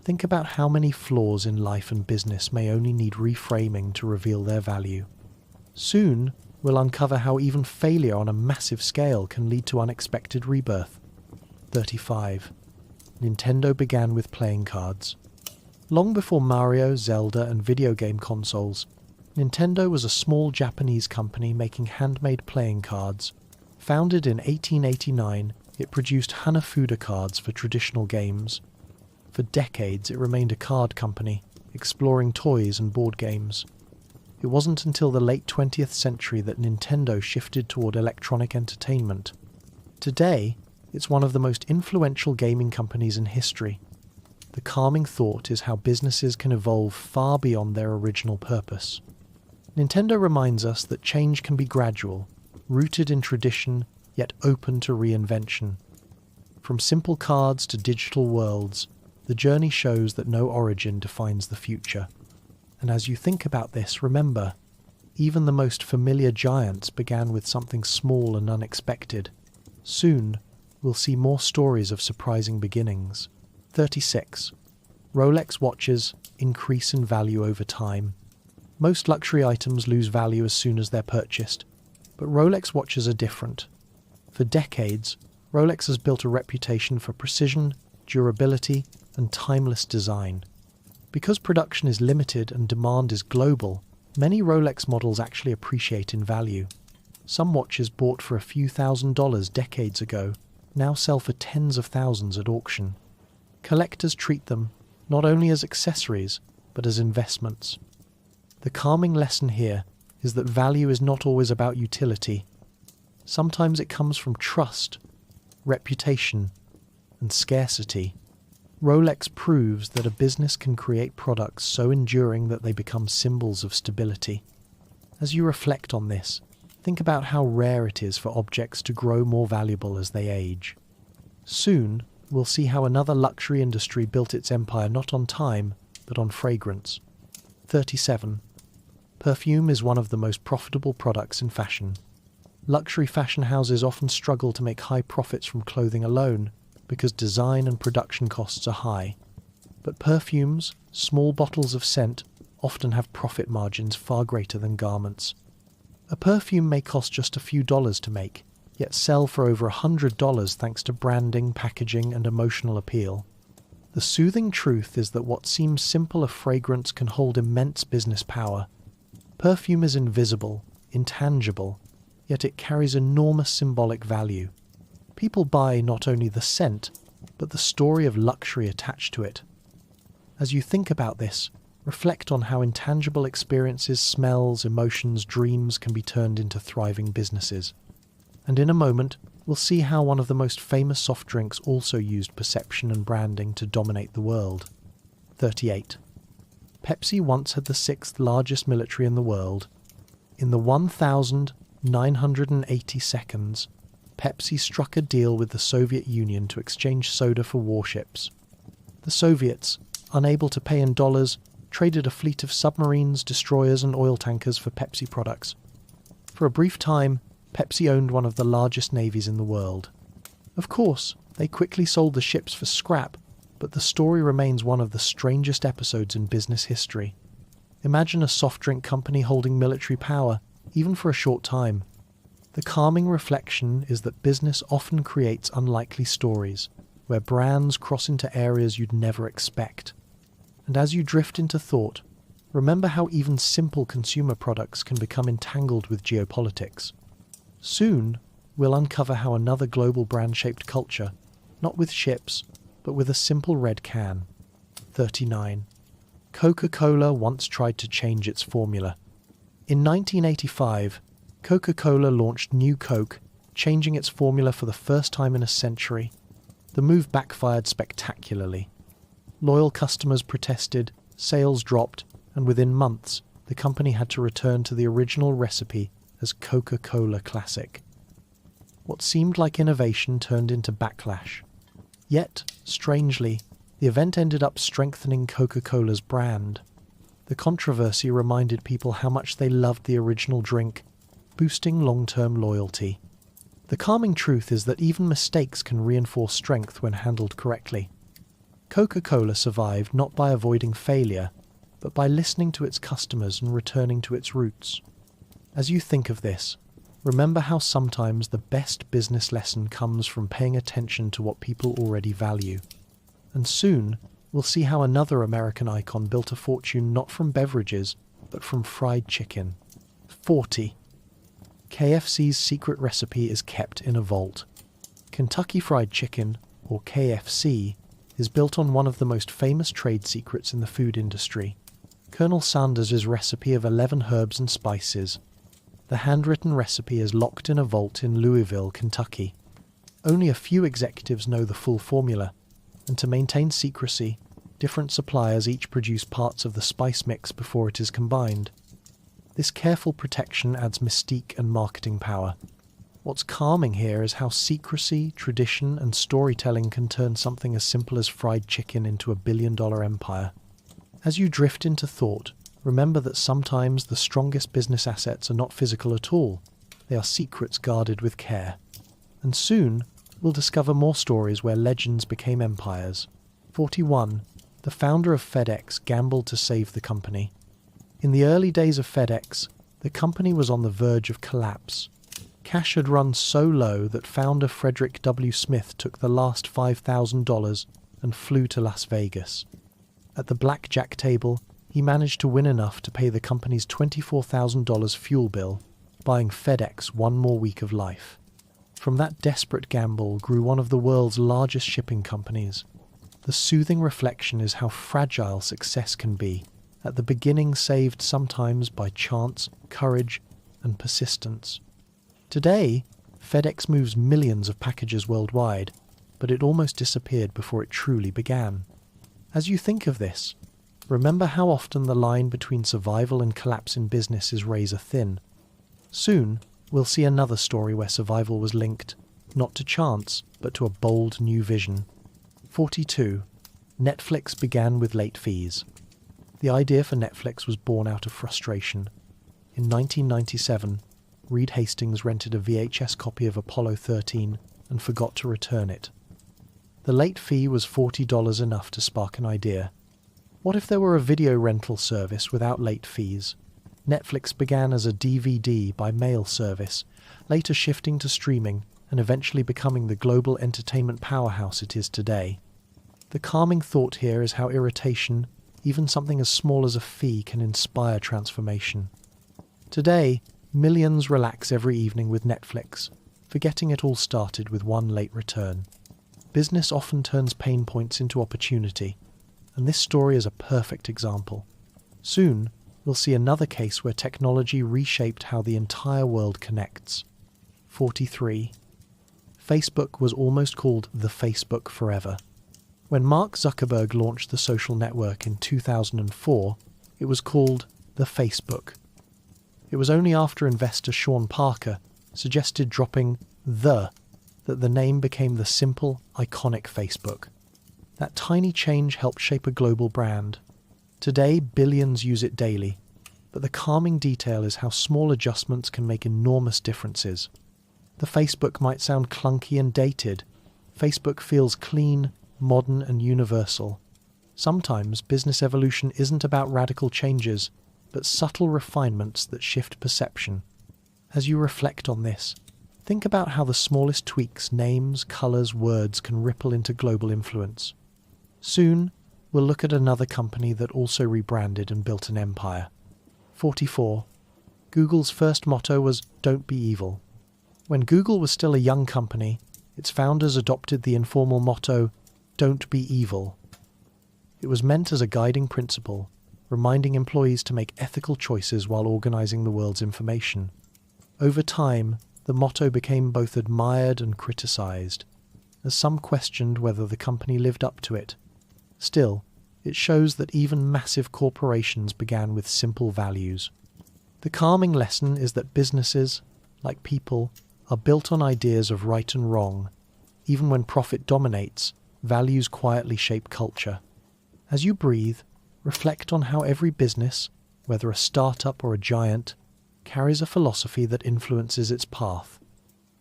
[SPEAKER 1] think about how many flaws in life and business may only need reframing to reveal their value. Soon, we'll uncover how even failure on a massive scale can lead to unexpected rebirth. 35. Nintendo began with playing cards. Long before Mario, Zelda, and video game consoles, Nintendo was a small Japanese company making handmade playing cards. Founded in 1889, it produced Hanafuda cards for traditional games. For decades, it remained a card company, exploring toys and board games. It wasn't until the late 20th century that Nintendo shifted toward electronic entertainment. Today, it's one of the most influential gaming companies in history. The calming thought is how businesses can evolve far beyond their original purpose. Nintendo reminds us that change can be gradual, rooted in tradition, yet open to reinvention. From simple cards to digital worlds, the journey shows that no origin defines the future. And as you think about this, remember, even the most familiar giants began with something small and unexpected. Soon, we'll see more stories of surprising beginnings. 36. Rolex watches increase in value over time. Most luxury items lose value as soon as they're purchased, but Rolex watches are different. For decades, Rolex has built a reputation for precision, durability, and timeless design. Because production is limited and demand is global, many Rolex models actually appreciate in value. Some watches bought for a few $1,000s decades ago now sell for tens of thousands at auction. Collectors treat them not only as accessories, but as investments. The calming lesson here is that value is not always about utility. Sometimes it comes from trust, reputation, and scarcity. Rolex proves that a business can create products so enduring that they become symbols of stability. As you reflect on this, think about how rare it is for objects to grow more valuable as they age. Soon, we'll see how another luxury industry built its empire not on time, but on fragrance. 37. Perfume is one of the most profitable products in fashion. Luxury fashion houses often struggle to make high profits from clothing alone, because design and production costs are high. But perfumes, small bottles of scent, often have profit margins far greater than garments. A perfume may cost just a few dollars to make, yet sell for over $100 thanks to branding, packaging, and emotional appeal. The soothing truth is that what seems simple a fragrance can hold immense business power. Perfume is invisible, intangible, yet it carries enormous symbolic value. People buy not only the scent, but the story of luxury attached to it. As you think about this, reflect on how intangible experiences, smells, emotions, dreams can be turned into thriving businesses. And in a moment, we'll see how one of the most famous soft drinks also used perception and branding to dominate the world. 38. Pepsi once had the 6th largest military in the world. In the 1,980 seconds, Pepsi struck a deal with the Soviet Union to exchange soda for warships. The Soviets, unable to pay in dollars, traded a fleet of submarines, destroyers, and oil tankers for Pepsi products. For a brief time, Pepsi owned one of the largest navies in the world. Of course, they quickly sold the ships for scrap, but the story remains one of the strangest episodes in business history. Imagine a soft drink company holding military power, even for a short time. The calming reflection is that business often creates unlikely stories, where brands cross into areas you'd never expect. And as you drift into thought, remember how even simple consumer products can become entangled with geopolitics. Soon, we'll uncover how another global brand shaped culture, not with ships, but with a simple red can. 39. Coca-Cola once tried to change its formula. In 1985, Coca-Cola launched New Coke, changing its formula for the first time in a century. The move backfired spectacularly. Loyal customers protested, sales dropped, and within months, the company had to return to the original recipe as Coca-Cola Classic. What seemed like innovation turned into backlash. Yet, strangely, the event ended up strengthening Coca-Cola's brand. The controversy reminded people how much they loved the original drink, boosting long-term loyalty. The calming truth is that even mistakes can reinforce strength when handled correctly. Coca-Cola survived not by avoiding failure, but by listening to its customers and returning to its roots. As you think of this, remember how sometimes the best business lesson comes from paying attention to what people already value. And soon, we'll see how another American icon built a fortune not from beverages, but from fried chicken. 40. KFC's secret recipe is kept in a vault. Kentucky Fried Chicken, or KFC, is built on one of the most famous trade secrets in the food industry, Colonel Sanders' recipe of 11 herbs and spices. The handwritten recipe is locked in a vault in Louisville, Kentucky. Only a few executives know the full formula, and to maintain secrecy, different suppliers each produce parts of the spice mix before it is combined. This careful protection adds mystique and marketing power. What's calming here is how secrecy, tradition, and storytelling can turn something as simple as fried chicken into a billion-dollar empire. As you drift into thought, remember that sometimes the strongest business assets are not physical at all. They are secrets guarded with care. And soon, we'll discover more stories where legends became empires. 41. The founder of FedEx gambled to save the company. In the early days of FedEx, the company was on the verge of collapse. Cash had run so low that founder Frederick W. Smith took the last $5,000 and flew to Las Vegas. At the blackjack table, he managed to win enough to pay the company's $24,000 fuel bill, buying FedEx one more week of life. From that desperate gamble grew one of the world's largest shipping companies. The soothing reflection is how fragile success can be, at the beginning saved sometimes by chance, courage, and persistence. Today, FedEx moves millions of packages worldwide, but it almost disappeared before it truly began. As you think of this, remember how often the line between survival and collapse in business is razor thin. Soon, we'll see another story where survival was linked, not to chance, but to a bold new vision. 42. Netflix began with late fees. The idea for Netflix was born out of frustration. In 1997, Reed Hastings rented a VHS copy of Apollo 13 and forgot to return it. The late fee was $40 enough to spark an idea. What if there were a video rental service without late fees? Netflix began as a DVD by mail service, later shifting to streaming and eventually becoming the global entertainment powerhouse it is today. The calming thought here is how irritation, even something as small as a fee, can inspire transformation. Today, millions relax every evening with Netflix, forgetting it all started with one late return. Business often turns pain points into opportunity, and this story is a perfect example. Soon, we'll see another case where technology reshaped how the entire world connects. 43. Facebook was almost called the Facebook forever. When Mark Zuckerberg launched the social network in 2004, it was called the Facebook. It was only after investor Sean Parker suggested dropping the that the name became the simple, iconic Facebook. That tiny change helped shape a global brand. Today, billions use it daily, but the calming detail is how small adjustments can make enormous differences. The Facebook might sound clunky and dated. Facebook feels clean, modern, and universal. Sometimes business evolution isn't about radical changes, but subtle refinements that shift perception. As you reflect on this, think about how the smallest tweaks, names, colours, words can ripple into global influence. Soon, we'll look at another company that also rebranded and built an empire. 44. Google's first motto was "Don't be evil." When Google was still a young company, its founders adopted the informal motto, "Don't be evil." It was meant as a guiding principle, reminding employees to make ethical choices while organizing the world's information. Over time, the motto became both admired and criticized, as some questioned whether the company lived up to it. Still, it shows that even massive corporations began with simple values. The calming lesson is that businesses, like people, are built on ideas of right and wrong. Even when profit dominates, values quietly shape culture. As you breathe, reflect on how every business, whether a startup or a giant, carries a philosophy that influences its path.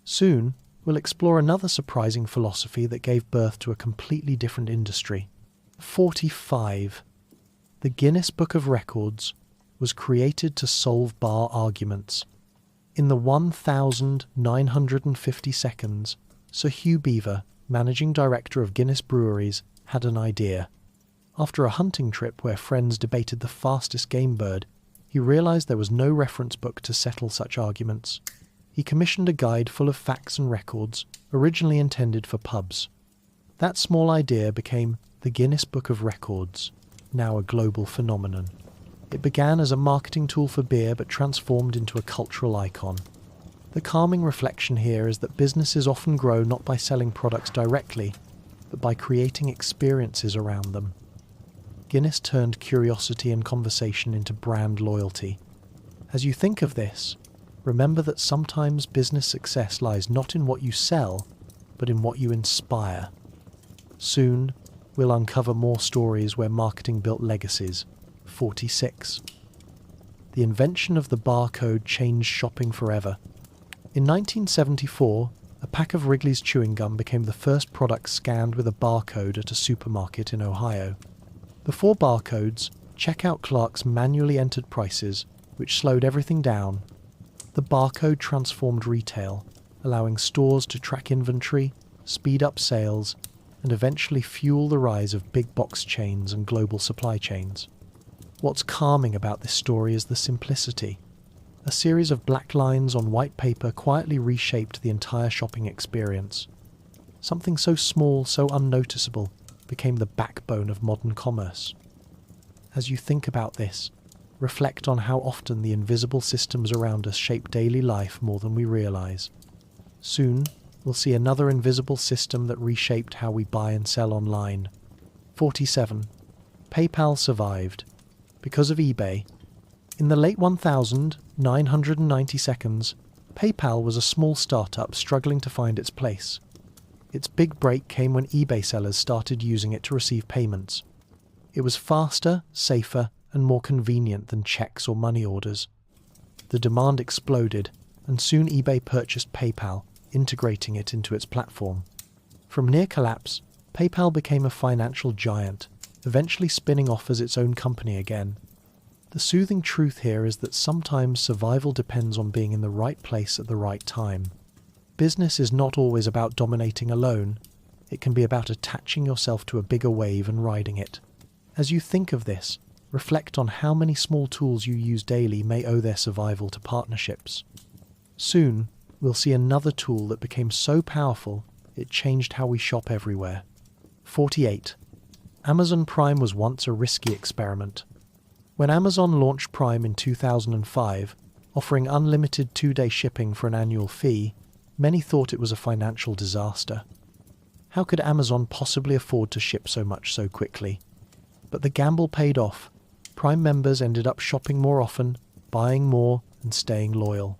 [SPEAKER 1] Soon, we'll explore another surprising philosophy that gave birth to a completely different industry. 45. The Guinness Book of Records was created to solve bar arguments. In the 1,950 seconds, Sir Hugh Beaver, managing director of Guinness Breweries, had an idea. After a hunting trip where friends debated the fastest game bird, he realized there was no reference book to settle such arguments. He commissioned a guide full of facts and records, originally intended for pubs. That small idea became the Guinness Book of Records, now a global phenomenon. It began as a marketing tool for beer but transformed into a cultural icon. The calming reflection here is that businesses often grow not by selling products directly, but by creating experiences around them. Guinness turned curiosity and conversation into brand loyalty. As you think of this, remember that sometimes business success lies not in what you sell, but in what you inspire. Soon, we'll uncover more stories where marketing built legacies. 46. The invention of the barcode changed shopping forever. In 1974, a pack of Wrigley's chewing gum became the first product scanned with a barcode at a supermarket in Ohio. Before barcodes, checkout clerks manually entered prices, which slowed everything down. The barcode transformed retail, allowing stores to track inventory, speed up sales, and eventually fuel the rise of big box chains and global supply chains. What's calming about this story is the simplicity. A series of black lines on white paper quietly reshaped the entire shopping experience. Something so small, so unnoticeable, became the backbone of modern commerce. As you think about this, reflect on how often the invisible systems around us shape daily life more than we realize. Soon, we'll see another invisible system that reshaped how we buy and sell online. 47. PayPal survived. Because of eBay. In the late 1990 seconds, PayPal was a small startup struggling to find its place. Its big break came when eBay sellers started using it to receive payments. It was faster, safer, and more convenient than checks or money orders. The demand exploded, and soon eBay purchased PayPal, integrating it into its platform. From near collapse, PayPal became a financial giant, eventually spinning off as its own company again. The soothing truth here is that sometimes survival depends on being in the right place at the right time. Business is not always about dominating alone. It can be about attaching yourself to a bigger wave and riding it. As you think of this, reflect on how many small tools you use daily may owe their survival to partnerships. Soon, we'll see another tool that became so powerful it changed how we shop everywhere. 48. Amazon Prime was once a risky experiment. When Amazon launched Prime in 2005, offering unlimited 2-day shipping for an annual fee, many thought it was a financial disaster. How could Amazon possibly afford to ship so much so quickly? But the gamble paid off. Prime members ended up shopping more often, buying more, and staying loyal.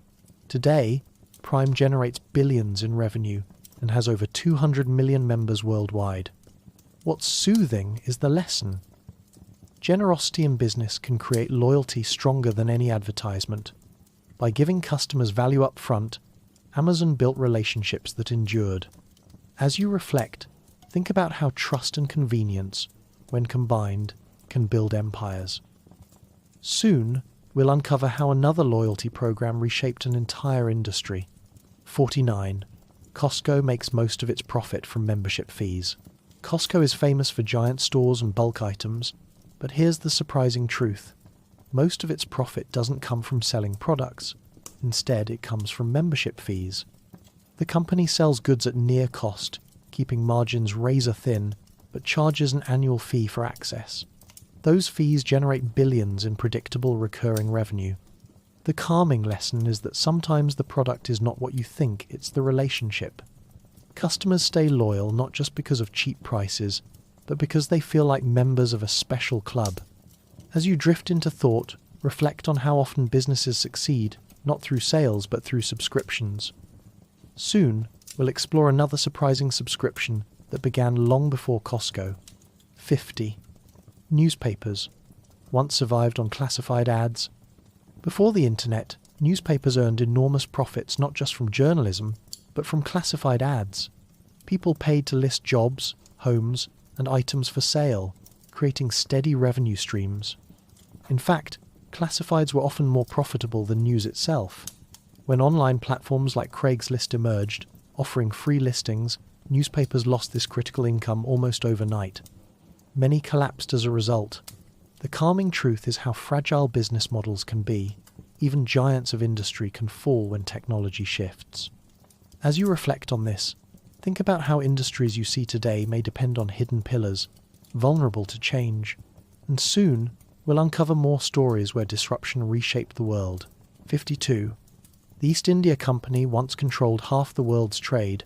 [SPEAKER 1] Today, Prime generates billions in revenue and has over 200 million members worldwide. What's soothing is the lesson. Generosity in business can create loyalty stronger than any advertisement. By giving customers value up front, Amazon built relationships that endured. As you reflect, think about how trust and convenience, when combined, can build empires. Soon, we'll uncover how another loyalty program reshaped an entire industry. 49. Costco makes most of its profit from membership fees. Costco is famous for giant stores and bulk items, but here's the surprising truth. Most of its profit doesn't come from selling products. Instead, it comes from membership fees. The company sells goods at near cost, keeping margins razor thin, but charges an annual fee for access. Those fees generate billions in predictable recurring revenue. The calming lesson is that sometimes the product is not what you think, it's the relationship. Customers stay loyal not just because of cheap prices, but because they feel like members of a special club. As you drift into thought, reflect on how often businesses succeed, not through sales but through subscriptions. Soon, we'll explore another surprising subscription that began long before Costco. 50. Newspapers. Once survived on classified ads. Before the internet, newspapers earned enormous profits not just from journalism, but from classified ads. People paid to list jobs, homes, and items for sale, creating steady revenue streams. In fact, classifieds were often more profitable than news itself. When online platforms like Craigslist emerged, offering free listings, newspapers lost this critical income almost overnight. Many collapsed as a result. The calming truth is how fragile business models can be. Even giants of industry can fall when technology shifts. As you reflect on this, think about how industries you see today may depend on hidden pillars, vulnerable to change. And soon, we'll uncover more stories where disruption reshaped the world. 52. The East India Company once controlled half the world's trade.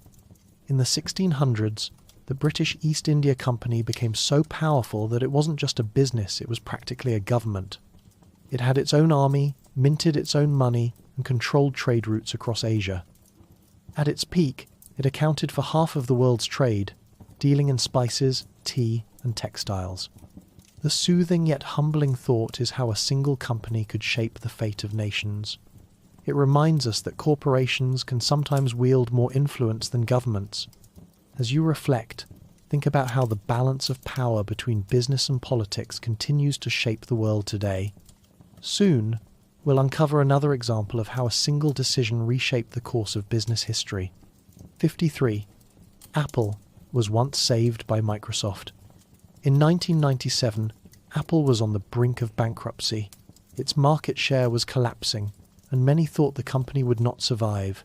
[SPEAKER 1] In the 1600s, the British East India Company became so powerful that it wasn't just a business, it was practically a government. It had its own army, minted its own money, and controlled trade routes across Asia. At its peak, it accounted for half of the world's trade, dealing in spices, tea, and textiles. The soothing yet humbling thought is how a single company could shape the fate of nations. It reminds us that corporations can sometimes wield more influence than governments. As you reflect, think about how the balance of power between business and politics continues to shape the world today. Soon, we'll uncover another example of how a single decision reshaped the course of business history. 53. Apple was once saved by Microsoft. In 1997, Apple was on the brink of bankruptcy. Its market share was collapsing, and many thought the company would not survive.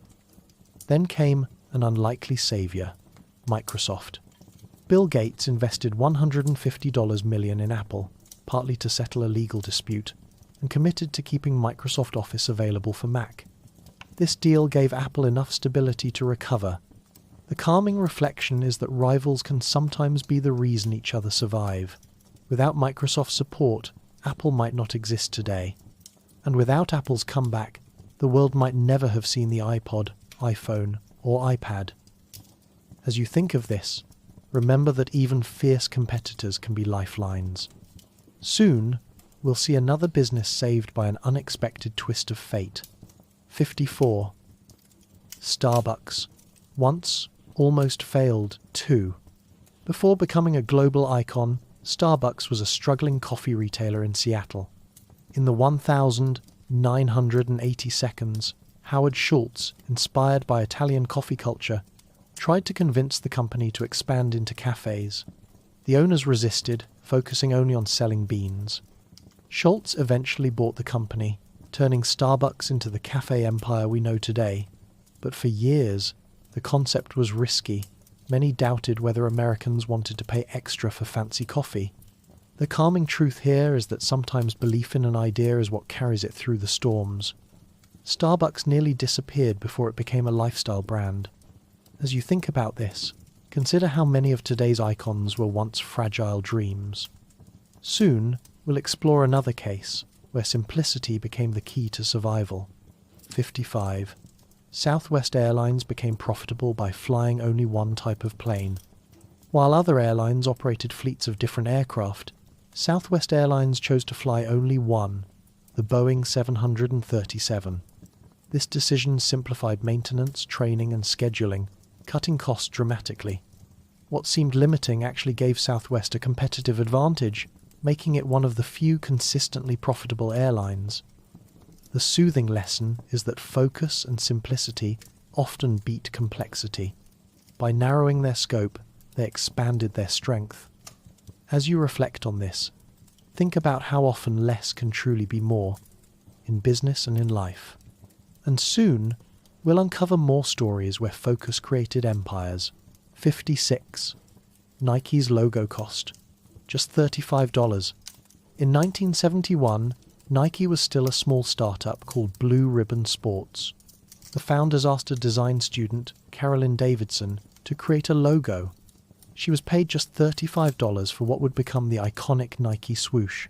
[SPEAKER 1] Then came an unlikely savior, Microsoft. Bill Gates invested $150 million in Apple, partly to settle a legal dispute, and committed to keeping Microsoft Office available for Mac. This deal gave Apple enough stability to recover. The calming reflection is that rivals can sometimes be the reason each other survive. Without Microsoft's support, Apple might not exist today. And without Apple's comeback, the world might never have seen the iPod, iPhone, or iPad. As you think of this, remember that even fierce competitors can be lifelines. Soon, we'll see another business saved by an unexpected twist of fate. 54. Starbucks. Once, almost failed, too. Before becoming a global icon, Starbucks was a struggling coffee retailer in Seattle. In the 1,980 seconds, Howard Schultz, inspired by Italian coffee culture, tried to convince the company to expand into cafes. The owners resisted, focusing only on selling beans. Schultz eventually bought the company, turning Starbucks into the cafe empire we know today. But for years, the concept was risky. Many doubted whether Americans wanted to pay extra for fancy coffee. The calming truth here is that sometimes belief in an idea is what carries it through the storms. Starbucks nearly disappeared before it became a lifestyle brand. As you think about this, consider how many of today's icons were once fragile dreams. Soon, we'll explore another case where simplicity became the key to survival. 55. Southwest Airlines became profitable by flying only one type of plane. While other airlines operated fleets of different aircraft, Southwest Airlines chose to fly only one, the Boeing 737. This decision simplified maintenance, training, and scheduling, cutting costs dramatically. What seemed limiting actually gave Southwest a competitive advantage, making it one of the few consistently profitable airlines. The soothing lesson is that focus and simplicity often beat complexity. By narrowing their scope, they expanded their strength. As you reflect on this, think about how often less can truly be more, in business and in life. And soon, we'll uncover more stories where focus created empires. 56. Nike's logo cost just $35. In 1971, Nike was still a small startup called Blue Ribbon Sports. The founders asked a design student, Carolyn Davidson, to create a logo. She was paid just $35 for what would become the iconic Nike swoosh.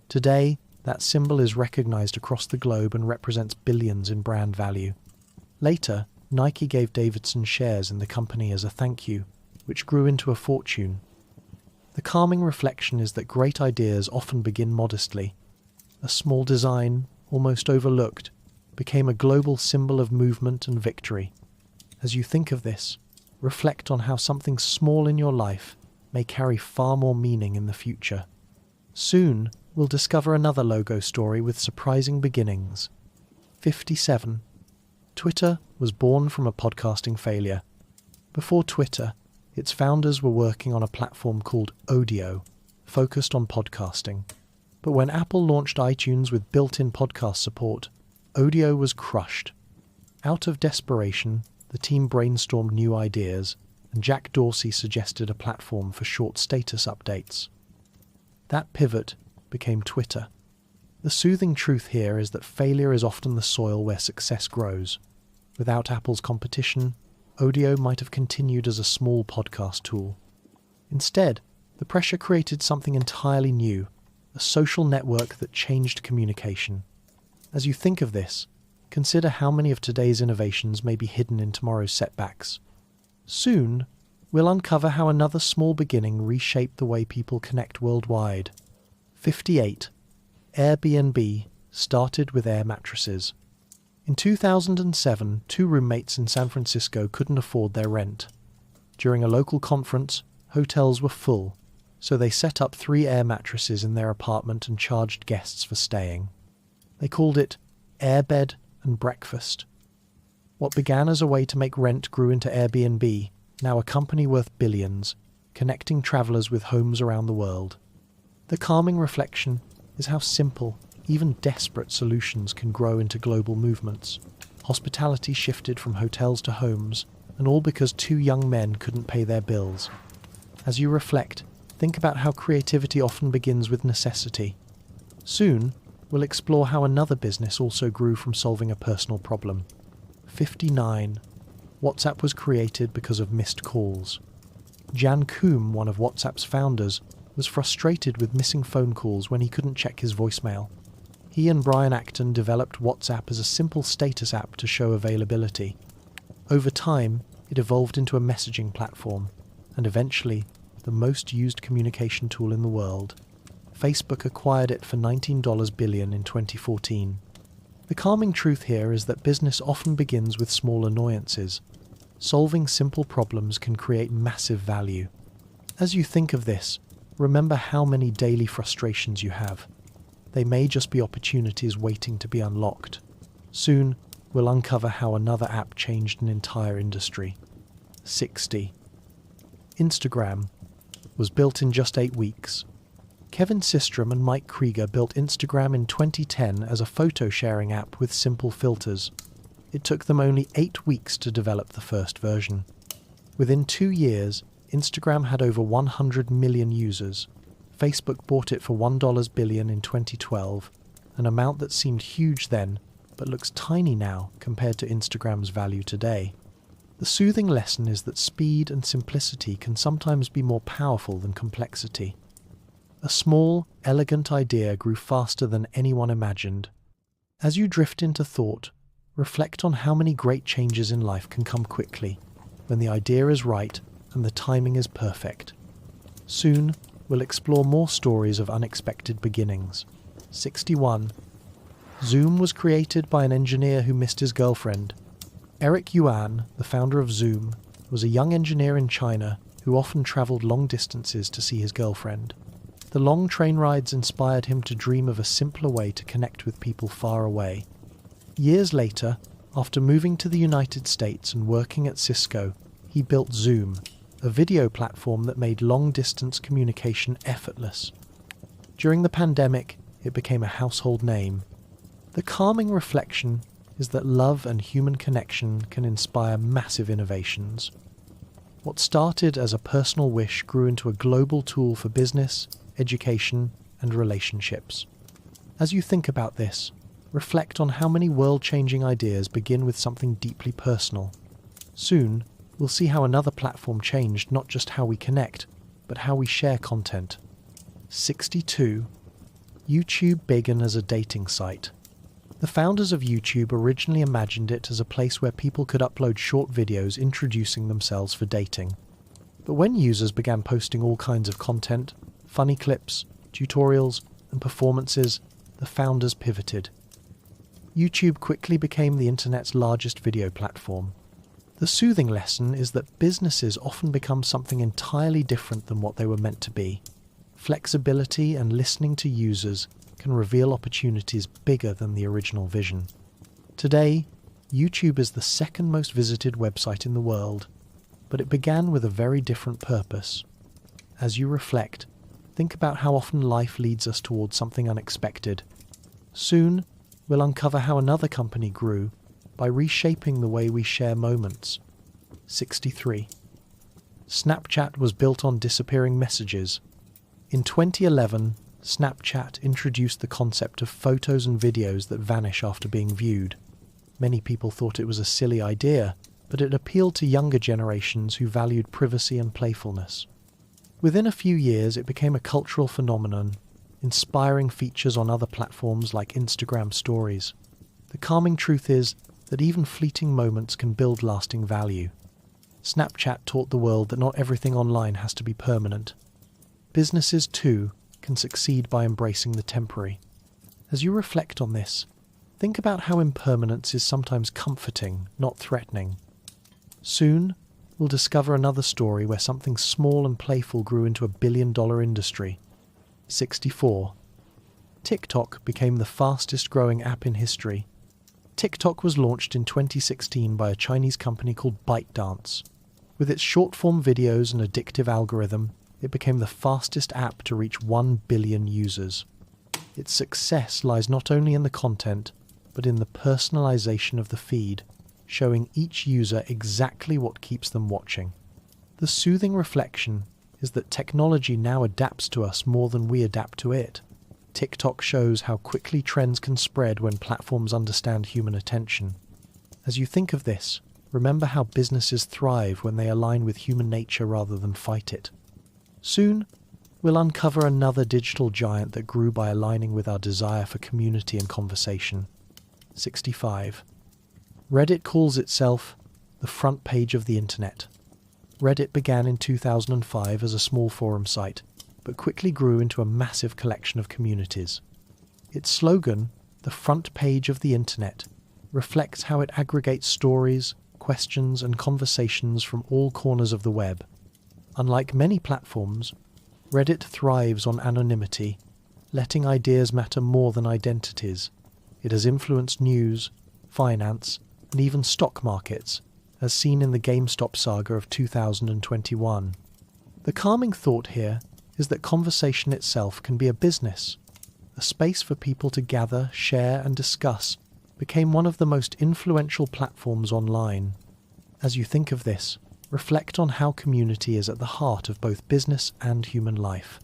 [SPEAKER 1] Today, that symbol is recognized across the globe and represents billions in brand value. Later, Nike gave Davidson shares in the company as a thank you, which grew into a fortune. The calming reflection is that great ideas often begin modestly. A small design, almost overlooked, became a global symbol of movement and victory. As you think of this, reflect on how something small in your life may carry far more meaning in the future. Soon, we'll discover another logo story with surprising beginnings. 57. Twitter was born from a podcasting failure. Before Twitter, its founders were working on a platform called Audio, focused on podcasting. But when Apple launched iTunes with built-in podcast support, Audio was crushed. Out of desperation, the team brainstormed new ideas, and Jack Dorsey suggested a platform for short status updates. That pivot became Twitter. The soothing truth here is that failure is often the soil where success grows. Without Apple's competition, Audio might have continued as a small podcast tool. Instead, the pressure created something entirely new, a social network that changed communication. As you think of this, consider how many of today's innovations may be hidden in tomorrow's setbacks. Soon, we'll uncover how another small beginning reshaped the way people connect worldwide. 58. Airbnb started with air mattresses. In 2007, two roommates in San Francisco couldn't afford their rent. During a local conference, hotels were full, so they set up 3 air mattresses in their apartment and charged guests for staying. They called it Airbed and Breakfast. What began as a way to make rent grew into Airbnb, now a company worth billions, connecting travelers with homes around the world. The calming reflection is how simple, even desperate solutions can grow into global movements. Hospitality shifted from hotels to homes, and all because 2 young men couldn't pay their bills. As you reflect, think about how creativity often begins with necessity. Soon, we'll explore how another business also grew from solving a personal problem. 59. WhatsApp was created because of missed calls. Jan Koum, one of WhatsApp's founders, was frustrated with missing phone calls when he couldn't check his voicemail. He and Brian Acton developed WhatsApp as a simple status app to show availability. Over time, it evolved into a messaging platform, and eventually, the most used communication tool in the world. Facebook acquired it for $19 billion in 2014. The calming truth here is that business often begins with small annoyances. Solving simple problems can create massive value. As you think of this, remember how many daily frustrations you have. They may just be opportunities waiting to be unlocked. Soon, we'll uncover how another app changed an entire industry. 60. Instagram was built in just 8 weeks. Kevin Systrom and Mike Krieger built Instagram in 2010 as a photo-sharing app with simple filters. It took them only 8 weeks to develop the first version. Within 2 years, Instagram had over 100 million users. Facebook bought it for $1 billion in 2012, an amount that seemed huge then, but looks tiny now compared to Instagram's value today. The soothing lesson is that speed and simplicity can sometimes be more powerful than complexity. A small, elegant idea grew faster than anyone imagined. As you drift into thought, reflect on how many great changes in life can come quickly, when the idea is right and the timing is perfect. Soon, we'll explore more stories of unexpected beginnings. 61. Zoom was created by an engineer who missed his girlfriend. Eric Yuan, the founder of Zoom, was a young engineer in China who often travelled long distances to see his girlfriend. The long train rides inspired him to dream of a simpler way to connect with people far away. Years later, after moving to the United States and working at Cisco, he built Zoom, a video platform that made long-distance communication effortless. During the pandemic, it became a household name. The calming reflection is that love and human connection can inspire massive innovations. What started as a personal wish grew into a global tool for business, education, and relationships. As you think about this, reflect on how many world-changing ideas begin with something deeply personal. Soon, we'll see how another platform changed not just how we connect, but how we share content. 62. YouTube began as a dating site. The founders of YouTube originally imagined it as a place where people could upload short videos introducing themselves for dating. But when users began posting all kinds of content, funny clips, tutorials, and performances, the founders pivoted. YouTube quickly became the internet's largest video platform. The soothing lesson is that businesses often become something entirely different than what they were meant to be. Flexibility and listening to users can reveal opportunities bigger than the original vision. Today, YouTube is the second most visited website in the world, but it began with a very different purpose. As you reflect, think about how often life leads us towards something unexpected. Soon, we'll uncover how another company grew by reshaping the way we share moments. 63. Snapchat was built on disappearing messages. In 2011, Snapchat introduced the concept of photos and videos that vanish after being viewed. Many people thought it was a silly idea, but it appealed to younger generations who valued privacy and playfulness. Within a few years, it became a cultural phenomenon, inspiring features on other platforms like Instagram stories. The calming truth is that even fleeting moments can build lasting value. Snapchat taught the world that not everything online has to be permanent. Businesses, too, can succeed by embracing the temporary. As you reflect on this, think about how impermanence is sometimes comforting, not threatening. Soon, we'll discover another story where something small and playful grew into a billion-dollar industry. 64. TikTok became the fastest-growing app in history. TikTok was launched in 2016 by a Chinese company called ByteDance. With its short-form videos and addictive algorithm, it became the fastest app to reach 1 billion users. Its success lies not only in the content, but in the personalization of the feed, showing each user exactly what keeps them watching. The soothing reflection is that technology now adapts to us more than we adapt to it. TikTok shows how quickly trends can spread when platforms understand human attention. As you think of this, remember how businesses thrive when they align with human nature rather than fight it. Soon, we'll uncover another digital giant that grew by aligning with our desire for community and conversation. 65. Reddit calls itself the front page of the internet. Reddit began in 2005 as a small forum site, but quickly grew into a massive collection of communities. Its slogan, the front page of the internet, reflects how it aggregates stories, questions, and conversations from all corners of the web. Unlike many platforms, Reddit thrives on anonymity, letting ideas matter more than identities. It has influenced news, finance, and even stock markets, as seen in the GameStop saga of 2021. The calming thought here is that conversation itself can be a business. A space for people to gather, share, and discuss became one of the most influential platforms online. As you think of this, reflect on how community is at the heart of both business and human life.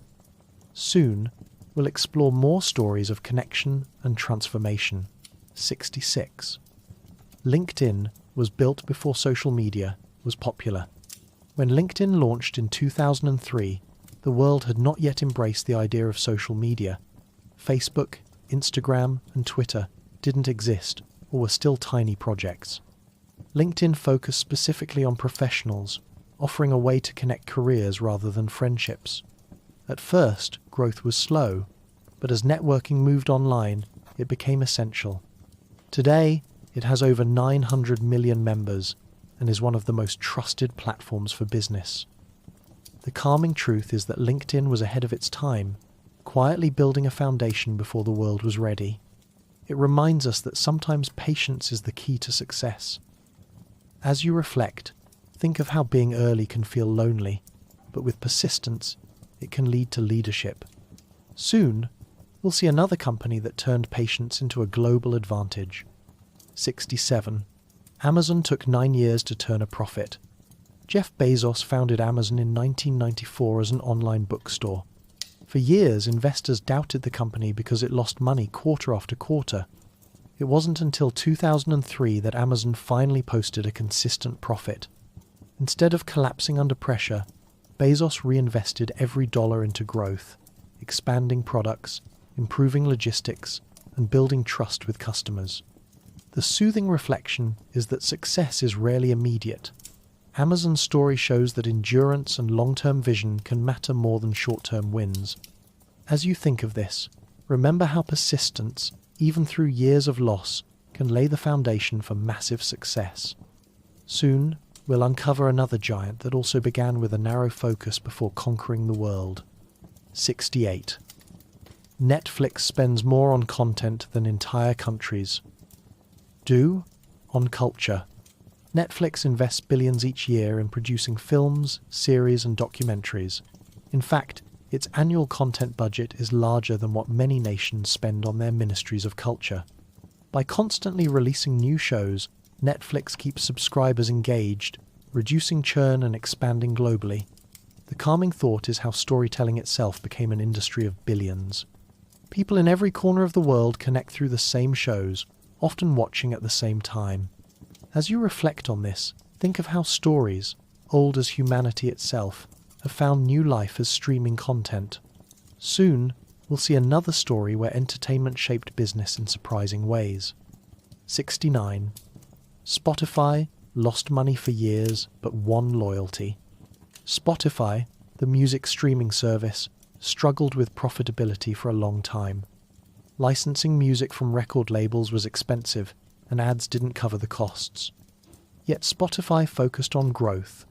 [SPEAKER 1] Soon, we'll explore more stories of connection and transformation. 66. LinkedIn was built before social media was popular. When LinkedIn launched in 2003, the world had not yet embraced the idea of social media. Facebook, Instagram, and Twitter didn't exist or were still tiny projects. LinkedIn focused specifically on professionals, offering a way to connect careers rather than friendships. At first, growth was slow, but as networking moved online, it became essential. Today, it has over 900 million members and is one of the most trusted platforms for business. The calming truth is that LinkedIn was ahead of its time, quietly building a foundation before the world was ready. It reminds us that sometimes patience is the key to success. As you reflect, think of how being early can feel lonely, but with persistence, it can lead to leadership. Soon, we'll see another company that turned patience into a global advantage. 67. Amazon took 9 years to turn a profit. Jeff Bezos founded Amazon in 1994 as an online bookstore. For years, investors doubted the company because it lost money quarter after quarter. It wasn't until 2003 that Amazon finally posted a consistent profit. Instead of collapsing under pressure, Bezos reinvested every dollar into growth, expanding products, improving logistics, and building trust with customers. The soothing reflection is that success is rarely immediate. Amazon's story shows that endurance and long-term vision can matter more than short-term wins. As you think of this, remember how persistence, even through years of loss, can lay the foundation for massive success. Soon, we'll uncover another giant that also began with a narrow focus before conquering the world. 68. Netflix spends more on content than entire countries do on culture. Netflix invests billions each year in producing films, series, and documentaries. In fact, its annual content budget is larger than what many nations spend on their ministries of culture. By constantly releasing new shows, Netflix keeps subscribers engaged, reducing churn and expanding globally. The calming thought is how storytelling itself became an industry of billions. People in every corner of the world connect through the same shows, often watching at the same time. As you reflect on this, think of how stories, old as humanity itself, have found new life as streaming content. Soon, we'll see another story where entertainment shaped business in surprising ways. 69. Spotify lost money for years, but won loyalty. Spotify, the music streaming service, struggled with profitability for a long time. Licensing music from record labels was expensive, and ads didn't cover the costs. Yet Spotify focused on growth,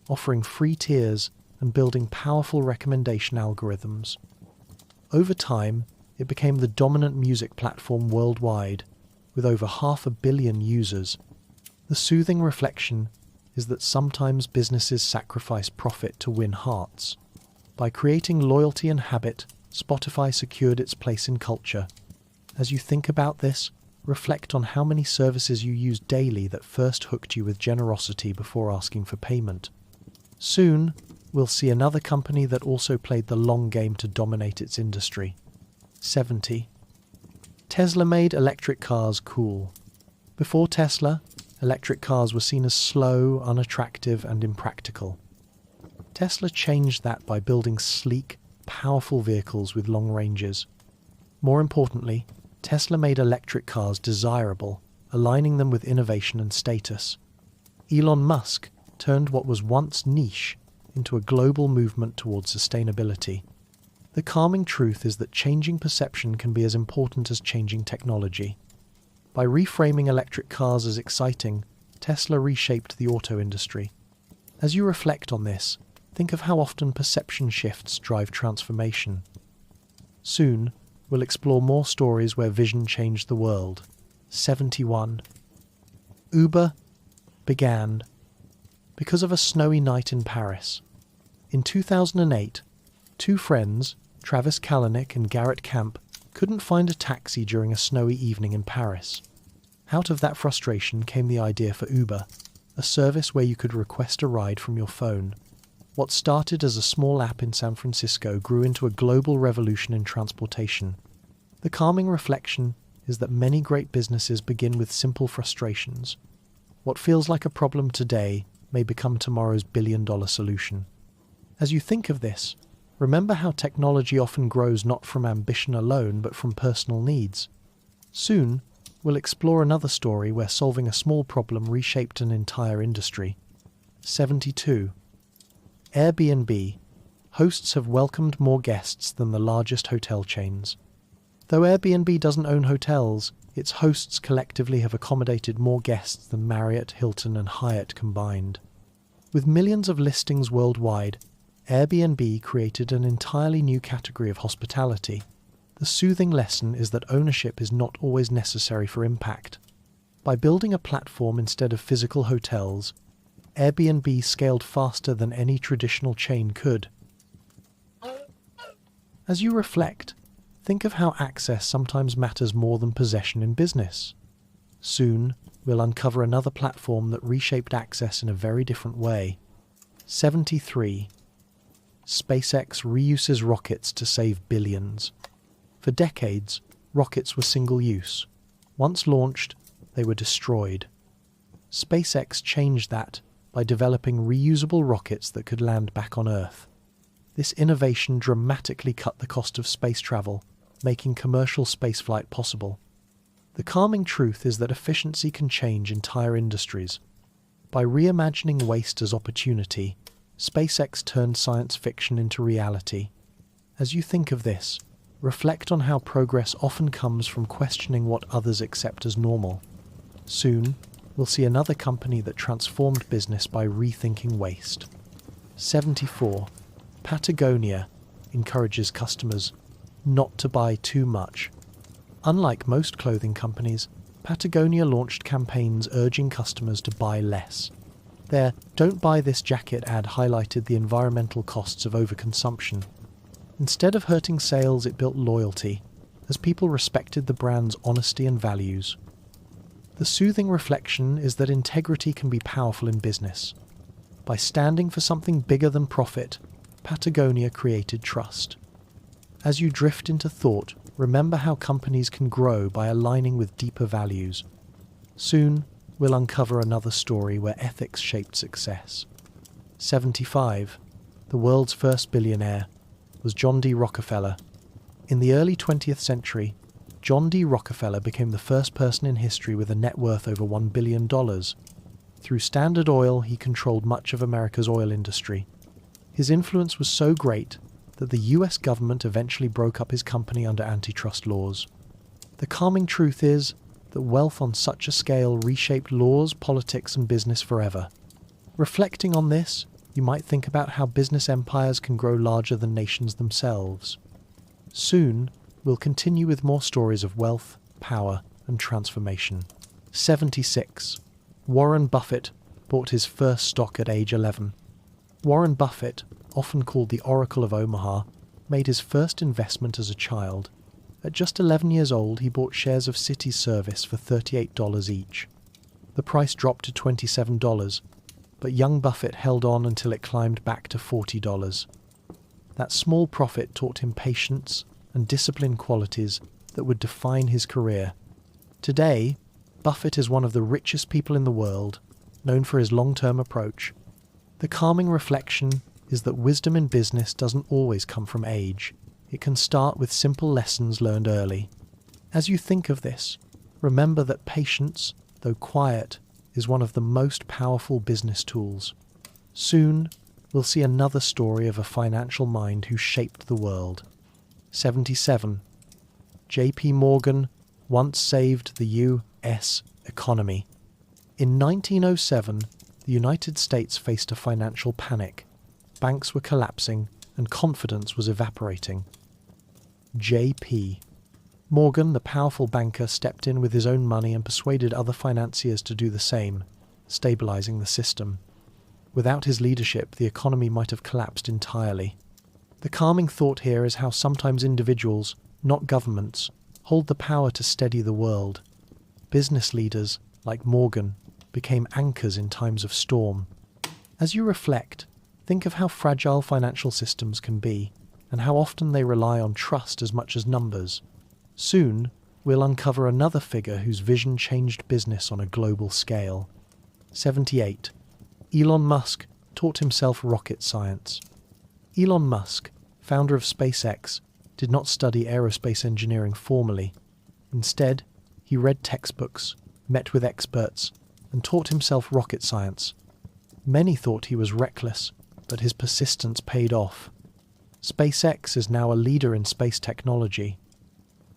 [SPEAKER 1] offering free tiers and building powerful recommendation algorithms. Over time, it became the dominant music platform worldwide, with over 500 million users. The soothing reflection is that sometimes businesses sacrifice profit to win hearts. By creating loyalty and habit, Spotify secured its place in culture. As you think about this, reflect on how many services you use daily that first hooked you with generosity before asking for payment. Soon, we'll see another company that also played the long game to dominate its industry. 70. Tesla made electric cars cool. Before Tesla, electric cars were seen as slow, unattractive, and impractical. Tesla changed that by building sleek, powerful vehicles with long ranges. More importantly, Tesla made electric cars desirable, aligning them with innovation and status. Elon Musk turned what was once niche into a global movement towards sustainability. The calming truth is that changing perception can be as important as changing technology. By reframing electric cars as exciting, Tesla reshaped the auto industry. As you reflect on this, think of how often perception shifts drive transformation. Soon, we'll explore more stories where vision changed the world. 71. Uber began because of a snowy night in Paris. In 2008, two friends, Travis Kalanick and Garrett Camp, couldn't find a taxi during a snowy evening in Paris. Out of that frustration came the idea for Uber, a service where you could request a ride from your phone. What started as a small app in San Francisco grew into a global revolution in transportation. The calming reflection is that many great businesses begin with simple frustrations. What feels like a problem today may become tomorrow's billion-dollar solution. As you think of this, remember how technology often grows not from ambition alone but from personal needs. Soon, we'll explore another story where solving a small problem reshaped an entire industry. 72. Airbnb, hosts have welcomed more guests than the largest hotel chains. Though Airbnb doesn't own hotels, its hosts collectively have accommodated more guests than Marriott, Hilton, and Hyatt combined. With millions of listings worldwide, Airbnb created an entirely new category of hospitality. The soothing lesson is that ownership is not always necessary for impact. By building a platform instead of physical hotels, Airbnb scaled faster than any traditional chain could. As you reflect, think of how access sometimes matters more than possession in business. Soon, we'll uncover another platform that reshaped access in a very different way. 73. SpaceX reuses rockets to save billions. For decades, rockets were single-use. Once launched, they were destroyed. SpaceX changed that by developing reusable rockets that could land back on Earth. This innovation dramatically cut the cost of space travel, making commercial spaceflight possible. The calming truth is that efficiency can change entire industries. By reimagining waste as opportunity, SpaceX turned science fiction into reality. As you think of this, reflect on how progress often comes from questioning what others accept as normal. Soon, we'll see another company that transformed business by rethinking waste. 74. Patagonia encourages customers not to buy too much. Unlike most clothing companies, Patagonia launched campaigns urging customers to buy less. Their "Don't Buy This Jacket" ad highlighted the environmental costs of overconsumption. Instead of hurting sales, it built loyalty, as people respected the brand's honesty and values. The soothing reflection is that integrity can be powerful in business. By standing for something bigger than profit, Patagonia created trust. As you drift into thought, remember how companies can grow by aligning with deeper values. Soon, we'll uncover another story where ethics shaped success. 75. The world's first billionaire was John D. Rockefeller. In the early 20th century, John D. Rockefeller became the first person in history with a net worth over $1 billion. Through Standard Oil, he controlled much of America's oil industry. His influence was so great that the US government eventually broke up his company under antitrust laws. The calming truth is that wealth on such a scale reshaped laws, politics, and business forever. Reflecting on this, you might think about how business empires can grow larger than nations themselves. Soon, we'll continue with more stories of wealth, power, and transformation. 76. Warren Buffett bought his first stock at age 11. Warren Buffett, often called the Oracle of Omaha, made his first investment as a child. At just 11 years old, he bought shares of Citi Service for $38 each. The price dropped to $27, but young Buffett held on until it climbed back to $40. That small profit taught him patience and discipline qualities that would define his career. Today, Buffett is one of the richest people in the world, known for his long-term approach. The calming reflection is that wisdom in business doesn't always come from age. It can start with simple lessons learned early. As you think of this, remember that patience, though quiet, is one of the most powerful business tools. Soon, we'll see another story of a financial mind who shaped the world. 77. J.P. Morgan once saved the U.S. economy. In 1907, the United States faced a financial panic. Banks were collapsing and confidence was evaporating. J.P. Morgan, the powerful banker, stepped in with his own money and persuaded other financiers to do the same, stabilizing the system. Without his leadership, the economy might have collapsed entirely. The calming thought here is how sometimes individuals, not governments, hold the power to steady the world. Business leaders, like Morgan, became anchors in times of storm. As you reflect, think of how fragile financial systems can be, and how often they rely on trust as much as numbers. Soon, we'll uncover another figure whose vision changed business on a global scale. 78. Elon Musk taught himself rocket science. Elon Musk, founder of SpaceX, did not study aerospace engineering formally. Instead, he read textbooks, met with experts, and taught himself rocket science. Many thought he was reckless, but his persistence paid off. SpaceX is now a leader in space technology.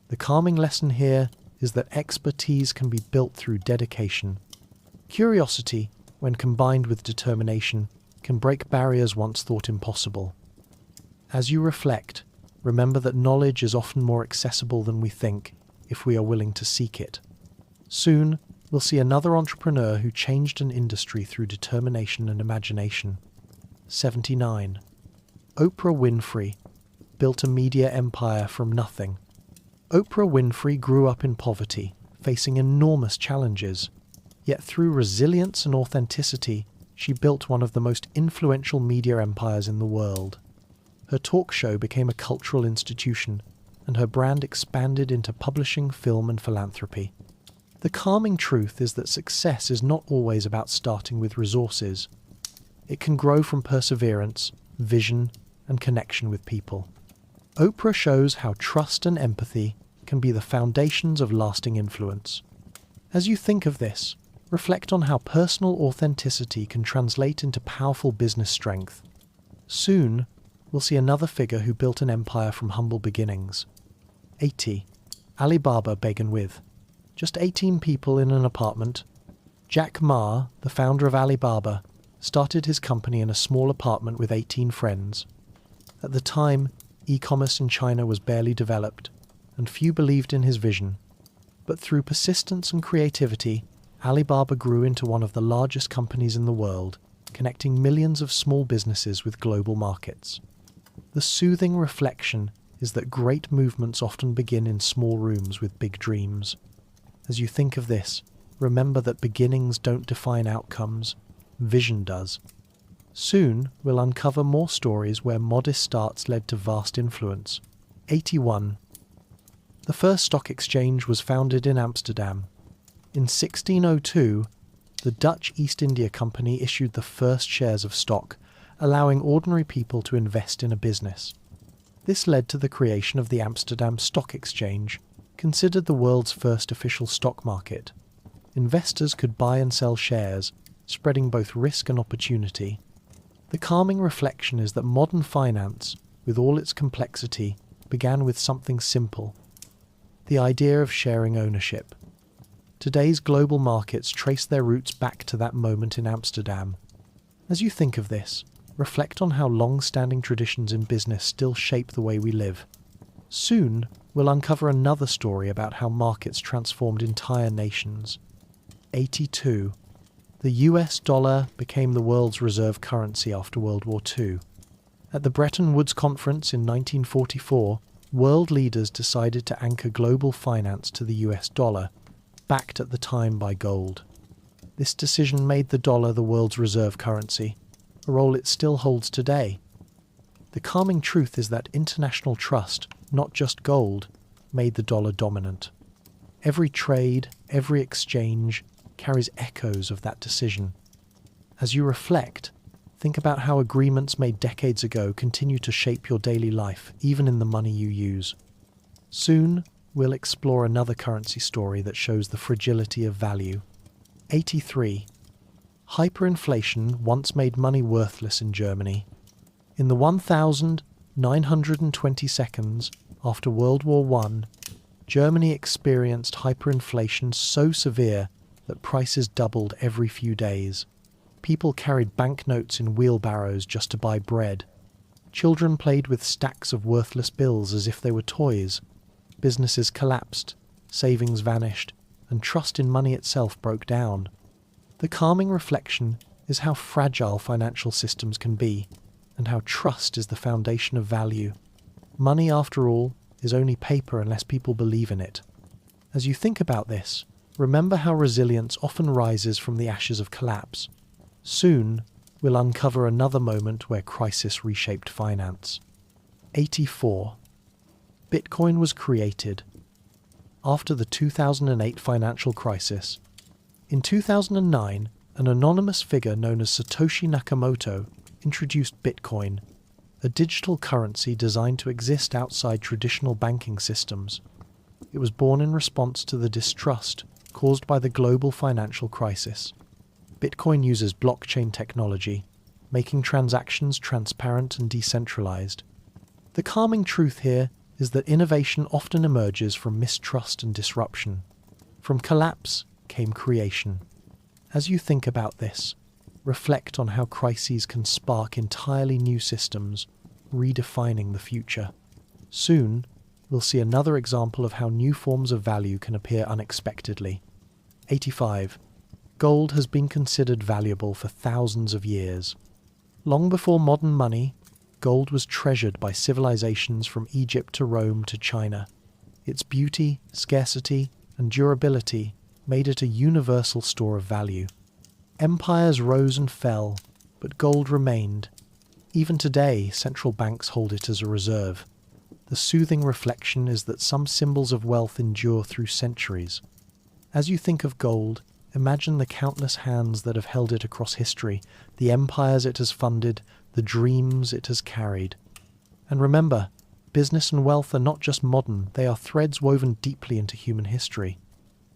[SPEAKER 1] The calming lesson here is that expertise can be built through dedication. Curiosity, when combined with determination, can break barriers once thought impossible. As you reflect, remember that knowledge is often more accessible than we think if we are willing to seek it. Soon, we'll see another entrepreneur who changed an industry through determination and imagination. 79. Oprah Winfrey built a media empire from nothing. Oprah Winfrey grew up in poverty, facing enormous challenges. Yet through resilience and authenticity, she built one of the most influential media empires in the world. Her talk show became a cultural institution, and her brand expanded into publishing, film, and philanthropy. The calming truth is that success is not always about starting with resources. It can grow from perseverance, vision, and connection with people. Oprah shows how trust and empathy can be the foundations of lasting influence. As you think of this, reflect on how personal authenticity can translate into powerful business strength. Soon, we'll see another figure who built an empire from humble beginnings. 80. Alibaba began with just 18 people in an apartment. Jack Ma, the founder of Alibaba, started his company in a small apartment with 18 friends. At the time, e-commerce in China was barely developed, and few believed in his vision. But through persistence and creativity, Alibaba grew into one of the largest companies in the world, connecting millions of small businesses with global markets. The soothing reflection is that great movements often begin in small rooms with big dreams. As you think of this, remember that beginnings don't define outcomes, vision does. Soon, we'll uncover more stories where modest starts led to vast influence. 81. The first stock exchange was founded in Amsterdam. In 1602, the Dutch East India Company issued the first shares of stock, allowing ordinary people to invest in a business. This led to the creation of the Amsterdam Stock Exchange, considered the world's first official stock market. Investors could buy and sell shares, spreading both risk and opportunity. The calming reflection is that modern finance, with all its complexity, began with something simple: the idea of sharing ownership. Today's global markets trace their roots back to that moment in Amsterdam. As you think of this, reflect on how long-standing traditions in business still shape the way we live. Soon, we'll uncover another story about how markets transformed entire nations. 82. The US dollar became the world's reserve currency after World War II. At the Bretton Woods Conference in 1944, world leaders decided to anchor global finance to the US dollar, backed at the time by gold. This decision made the dollar the world's reserve currency, a role it still holds today. The calming truth is that international trust, not just gold, made the dollar dominant. Every trade, every exchange, carries echoes of that decision. As you reflect, think about how agreements made decades ago continue to shape your daily life, even in the money you use. Soon, we'll explore another currency story that shows the fragility of value. 83. Hyperinflation once made money worthless in Germany. In the 1920 seconds after World War I, Germany experienced hyperinflation so severe that prices doubled every few days. People carried banknotes in wheelbarrows just to buy bread. Children played with stacks of worthless bills as if they were toys. Businesses collapsed, savings vanished, and trust in money itself broke down. The calming reflection is how fragile financial systems can be, and how trust is the foundation of value. Money, after all, is only paper unless people believe in it. As you think about this, remember how resilience often rises from the ashes of collapse. Soon, we'll uncover another moment where crisis reshaped finance. 84. Bitcoin was created after the 2008 financial crisis. In 2009, an anonymous figure known as Satoshi Nakamoto introduced Bitcoin, a digital currency designed to exist outside traditional banking systems. It was born in response to the distrust caused by the global financial crisis. Bitcoin uses blockchain technology, making transactions transparent and decentralized. The calming truth here is that innovation often emerges from mistrust and disruption. From collapse came creation. As you think about this, reflect on how crises can spark entirely new systems, redefining the future. Soon, we'll see another example of how new forms of value can appear unexpectedly. 85. Gold has been considered valuable for thousands of years. Long before modern money, gold was treasured by civilizations from Egypt to Rome to China. Its beauty, scarcity, and durability made it a universal store of value. Empires rose and fell, but gold remained. Even today, central banks hold it as a reserve. The soothing reflection is that some symbols of wealth endure through centuries. As you think of gold, imagine the countless hands that have held it across history, the empires it has funded, the dreams it has carried. And remember, business and wealth are not just modern, they are threads woven deeply into human history.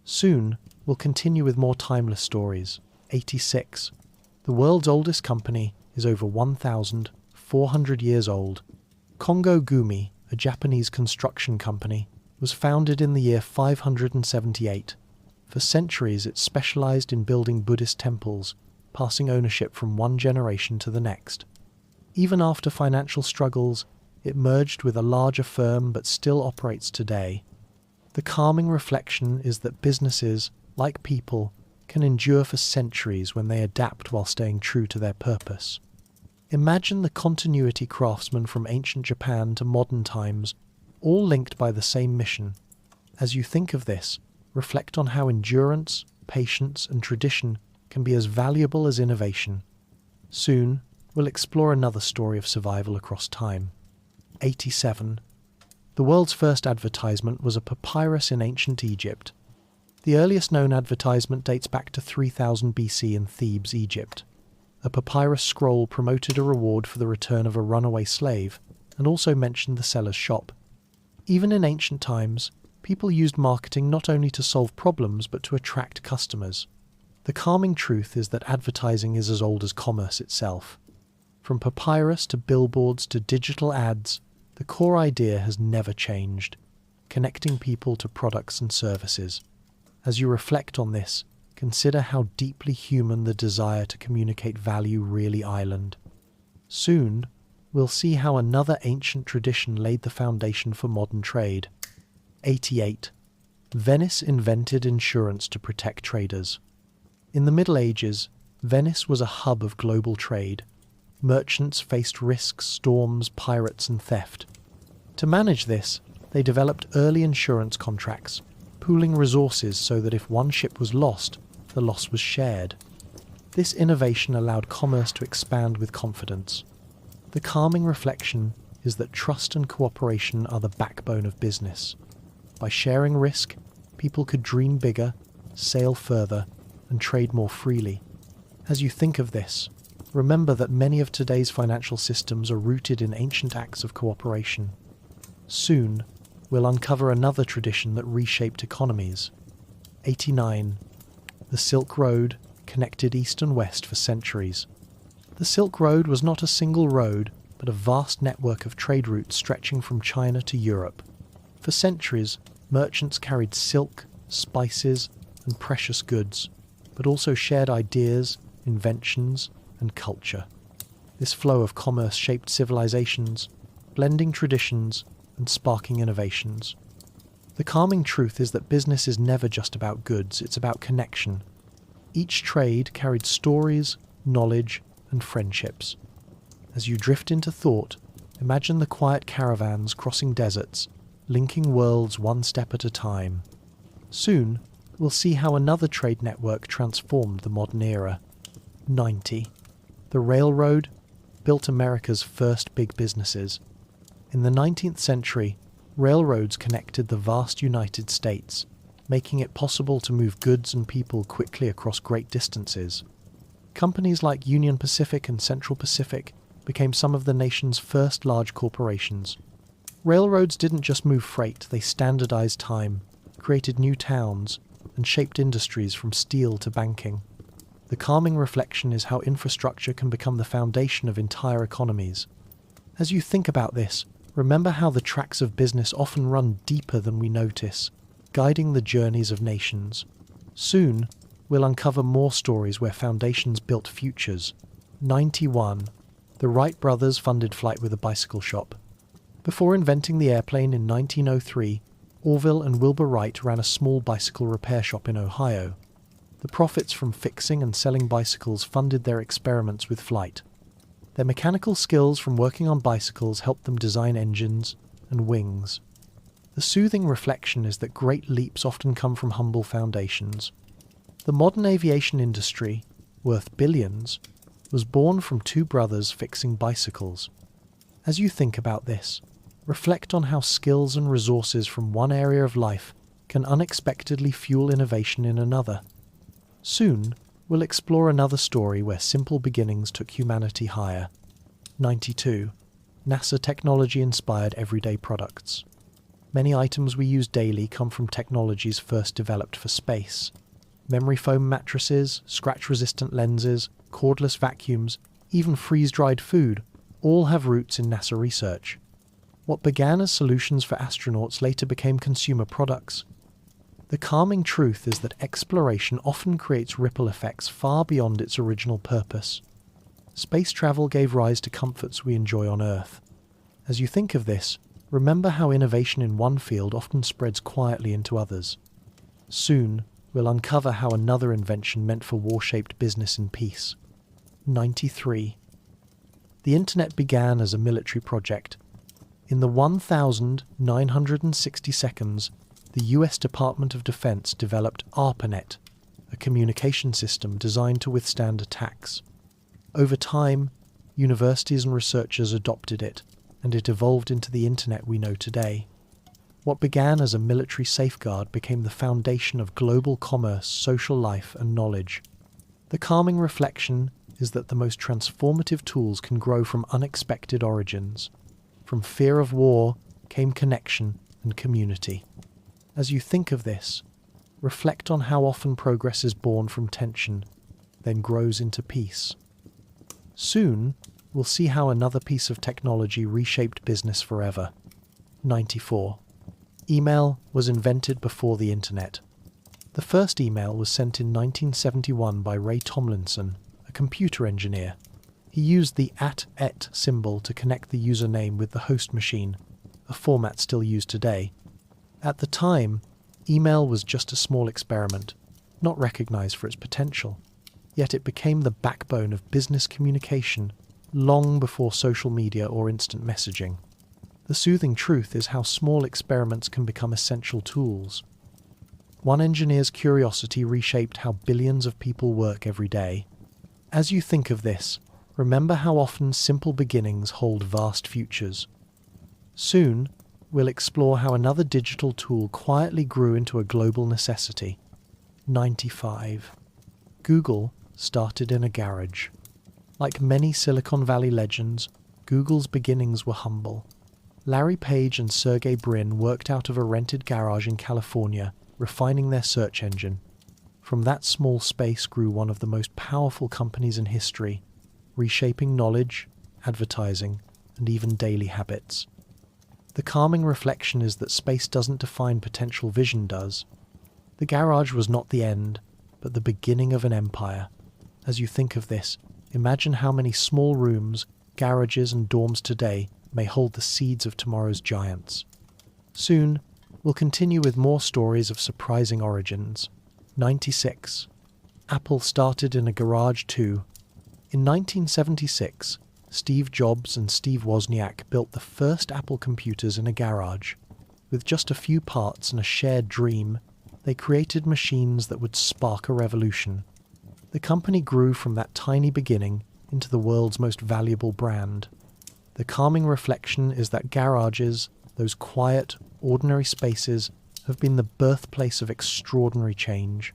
[SPEAKER 1] Soon, we'll continue with more timeless stories. 86. The world's oldest company is over 1,400 years old. Kongo Gumi, a Japanese construction company, was founded in the year 578. For centuries, it specialized in building Buddhist temples, passing ownership from one generation to the next. Even after financial struggles, it merged with a larger firm but still operates today. The calming reflection is that businesses, like people, can endure for centuries when they adapt while staying true to their purpose. Imagine the continuity craftsmen from ancient Japan to modern times, all linked by the same mission. As you think of this, reflect on how endurance, patience, and tradition can be as valuable as innovation. Soon, we'll explore another story of survival across time. 87. The world's first advertisement was a papyrus in ancient Egypt. The earliest known advertisement dates back to 3000 BC in Thebes, Egypt. A papyrus scroll promoted a reward for the return of a runaway slave, and also mentioned the seller's shop. Even in ancient times, people used marketing not only to solve problems but to attract customers. The calming truth is that advertising is as old as commerce itself. From papyrus to billboards to digital ads, the core idea has never changed, connecting people to products and services. As you reflect on this, consider how deeply human the desire to communicate value really island. Soon, we'll see how another ancient tradition laid the foundation for modern trade. 88. Venice invented insurance to protect traders. In the Middle Ages, Venice was a hub of global trade. Merchants faced risks, storms, pirates, and theft. To manage this, they developed early insurance contracts, pooling resources so that if one ship was lost, the loss was shared. This innovation allowed commerce to expand with confidence. The calming reflection is that trust and cooperation are the backbone of business. By sharing risk, people could dream bigger, sail further, and trade more freely. As you think of this, remember that many of today's financial systems are rooted in ancient acts of cooperation. Soon, we'll uncover another tradition that reshaped economies. 89. The Silk Road connected East and West for centuries. The Silk Road was not a single road, but a vast network of trade routes stretching from China to Europe. For centuries, merchants carried silk, spices, and precious goods, but also shared ideas, inventions, and culture. This flow of commerce shaped civilizations, blending traditions and sparking innovations. The calming truth is that business is never just about goods, it's about connection. Each trade carried stories, knowledge, and friendships. As you drift into thought, imagine the quiet caravans crossing deserts, linking worlds one step at a time. Soon, we'll see how another trade network transformed the modern era. 90. The railroad built America's first big businesses. In the 19th century, railroads connected the vast United States, making it possible to move goods and people quickly across great distances. Companies like Union Pacific and Central Pacific became some of the nation's first large corporations. Railroads didn't just move freight, they standardized time, created new towns, and shaped industries from steel to banking. The calming reflection is how infrastructure can become the foundation of entire economies. As you think about this, remember how the tracks of business often run deeper than we notice, guiding the journeys of nations. Soon, we'll uncover more stories where foundations built futures. 91. The Wright brothers funded flight with a bicycle shop. Before inventing the airplane in 1903, Orville and Wilbur Wright ran a small bicycle repair shop in Ohio. The profits from fixing and selling bicycles funded their experiments with flight. Their mechanical skills from working on bicycles helped them design engines and wings. The soothing reflection is that great leaps often come from humble foundations. The modern aviation industry, worth billions, was born from two brothers fixing bicycles. As you think about this, reflect on how skills and resources from one area of life can unexpectedly fuel innovation in another. Soon, we'll explore another story where simple beginnings took humanity higher. 92. NASA technology inspired everyday products. Many items we use daily come from technologies first developed for space. Memory foam mattresses, scratch-resistant lenses, cordless vacuums, even freeze-dried food, all have roots in NASA research. What began as solutions for astronauts later became consumer products. The calming truth is that exploration often creates ripple effects far beyond its original purpose. Space travel gave rise to comforts we enjoy on Earth. As you think of this, remember how innovation in one field often spreads quietly into others. Soon, we'll uncover how another invention meant for war-shaped business and peace. 93. The Internet began as a military project. In the 1,960 seconds, the US Department of Defense developed ARPANET, a communication system designed to withstand attacks. Over time, universities and researchers adopted it, and it evolved into the Internet we know today. What began as a military safeguard became the foundation of global commerce, social life, and knowledge. The calming reflection is that the most transformative tools can grow from unexpected origins. From fear of war came connection and community. As you think of this, reflect on how often progress is born from tension, then grows into peace. Soon, we'll see how another piece of technology reshaped business forever. 94. Email was invented before the Internet. The first email was sent in 1971 by Ray Tomlinson, a computer engineer. He used the @et symbol to connect the username with the host machine, a format still used today. At the time, email was just a small experiment, not recognized for its potential. Yet it became the backbone of business communication long before social media or instant messaging. The soothing truth is how small experiments can become essential tools. One engineer's curiosity reshaped how billions of people work every day. As you think of this, remember how often simple beginnings hold vast futures. Soon, we'll explore how another digital tool quietly grew into a global necessity. 95. Google started in a garage. Like many Silicon Valley legends, Google's beginnings were humble. Larry Page and Sergey Brin worked out of a rented garage in California, refining their search engine. From that small space grew one of the most powerful companies in history, reshaping knowledge, advertising, and even daily habits. The calming reflection is that space doesn't define potential, vision does. The garage was not the end, but the beginning of an empire. As you think of this, imagine how many small rooms, garages, and dorms today may hold the seeds of tomorrow's giants. Soon, we'll continue with more stories of surprising origins. 96. Apple started in a garage too. In 1976, Steve Jobs and Steve Wozniak built the first Apple computers in a garage. With just a few parts and a shared dream, they created machines that would spark a revolution. The company grew from that tiny beginning into the world's most valuable brand. The calming reflection is that garages, those quiet, ordinary spaces, have been the birthplace of extraordinary change.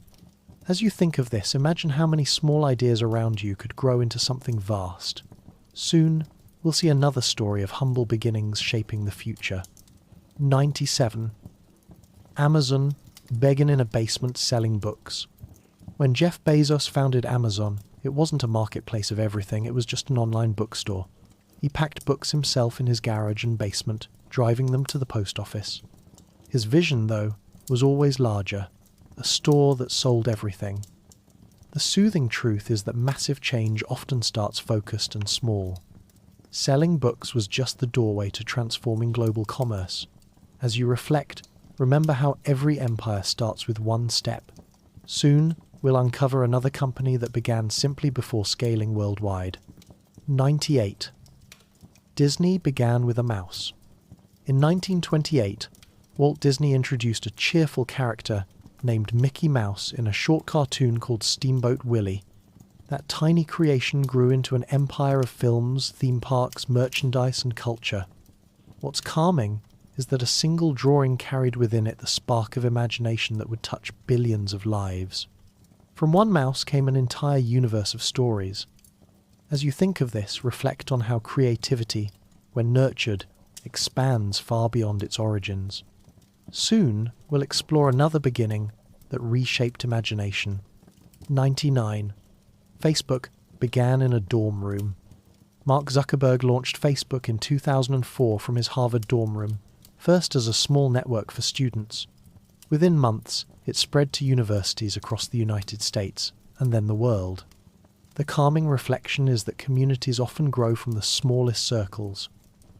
[SPEAKER 1] As you think of this, imagine how many small ideas around you could grow into something vast. Soon, we'll see another story of humble beginnings shaping the future. 97. Amazon begging in a basement selling books. When Jeff Bezos founded Amazon, it wasn't a marketplace of everything, it was just an online bookstore. He packed books himself in his garage and basement, driving them to the post office. His vision, though, was always larger, a store that sold everything. The soothing truth is that massive change often starts focused and small. Selling books was just the doorway to transforming global commerce. As you reflect, remember how every empire starts with one step. Soon, we'll uncover another company that began simply before scaling worldwide. 98. Disney began with a mouse. In 1928, Walt Disney introduced a cheerful character named Mickey Mouse in a short cartoon called Steamboat Willie. That tiny creation grew into an empire of films, theme parks, merchandise, and culture. What's calming is that a single drawing carried within it the spark of imagination that would touch billions of lives. From one mouse came an entire universe of stories. As you think of this, reflect on how creativity, when nurtured, expands far beyond its origins. Soon, we'll explore another beginning that reshaped imagination. 99. Facebook began in a dorm room. Mark Zuckerberg launched Facebook in 2004 from his Harvard dorm room, first as a small network for students. Within months, it spread to universities across the United States, and then the world. The calming reflection is that communities often grow from the smallest circles.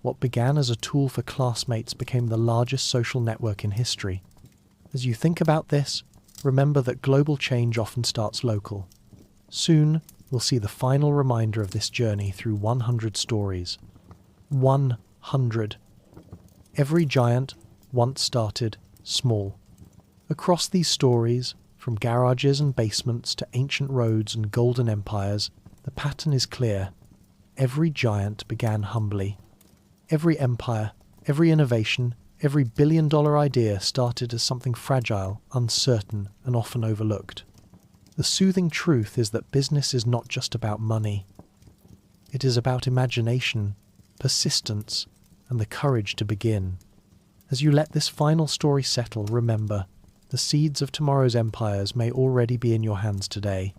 [SPEAKER 1] What began as a tool for classmates became the largest social network in history. As you think about this, remember that global change often starts local. Soon, we'll see the final reminder of this journey through 100 stories. 100. Every giant once started small. Across these stories, from garages and basements to ancient roads and golden empires, the pattern is clear. Every giant began humbly. Every empire, every innovation, every billion-dollar idea started as something fragile, uncertain, and often overlooked. The soothing truth is that business is not just about money. It is about imagination, persistence, and the courage to begin. As you let this final story settle, remember, the seeds of tomorrow's empires may already be in your hands today.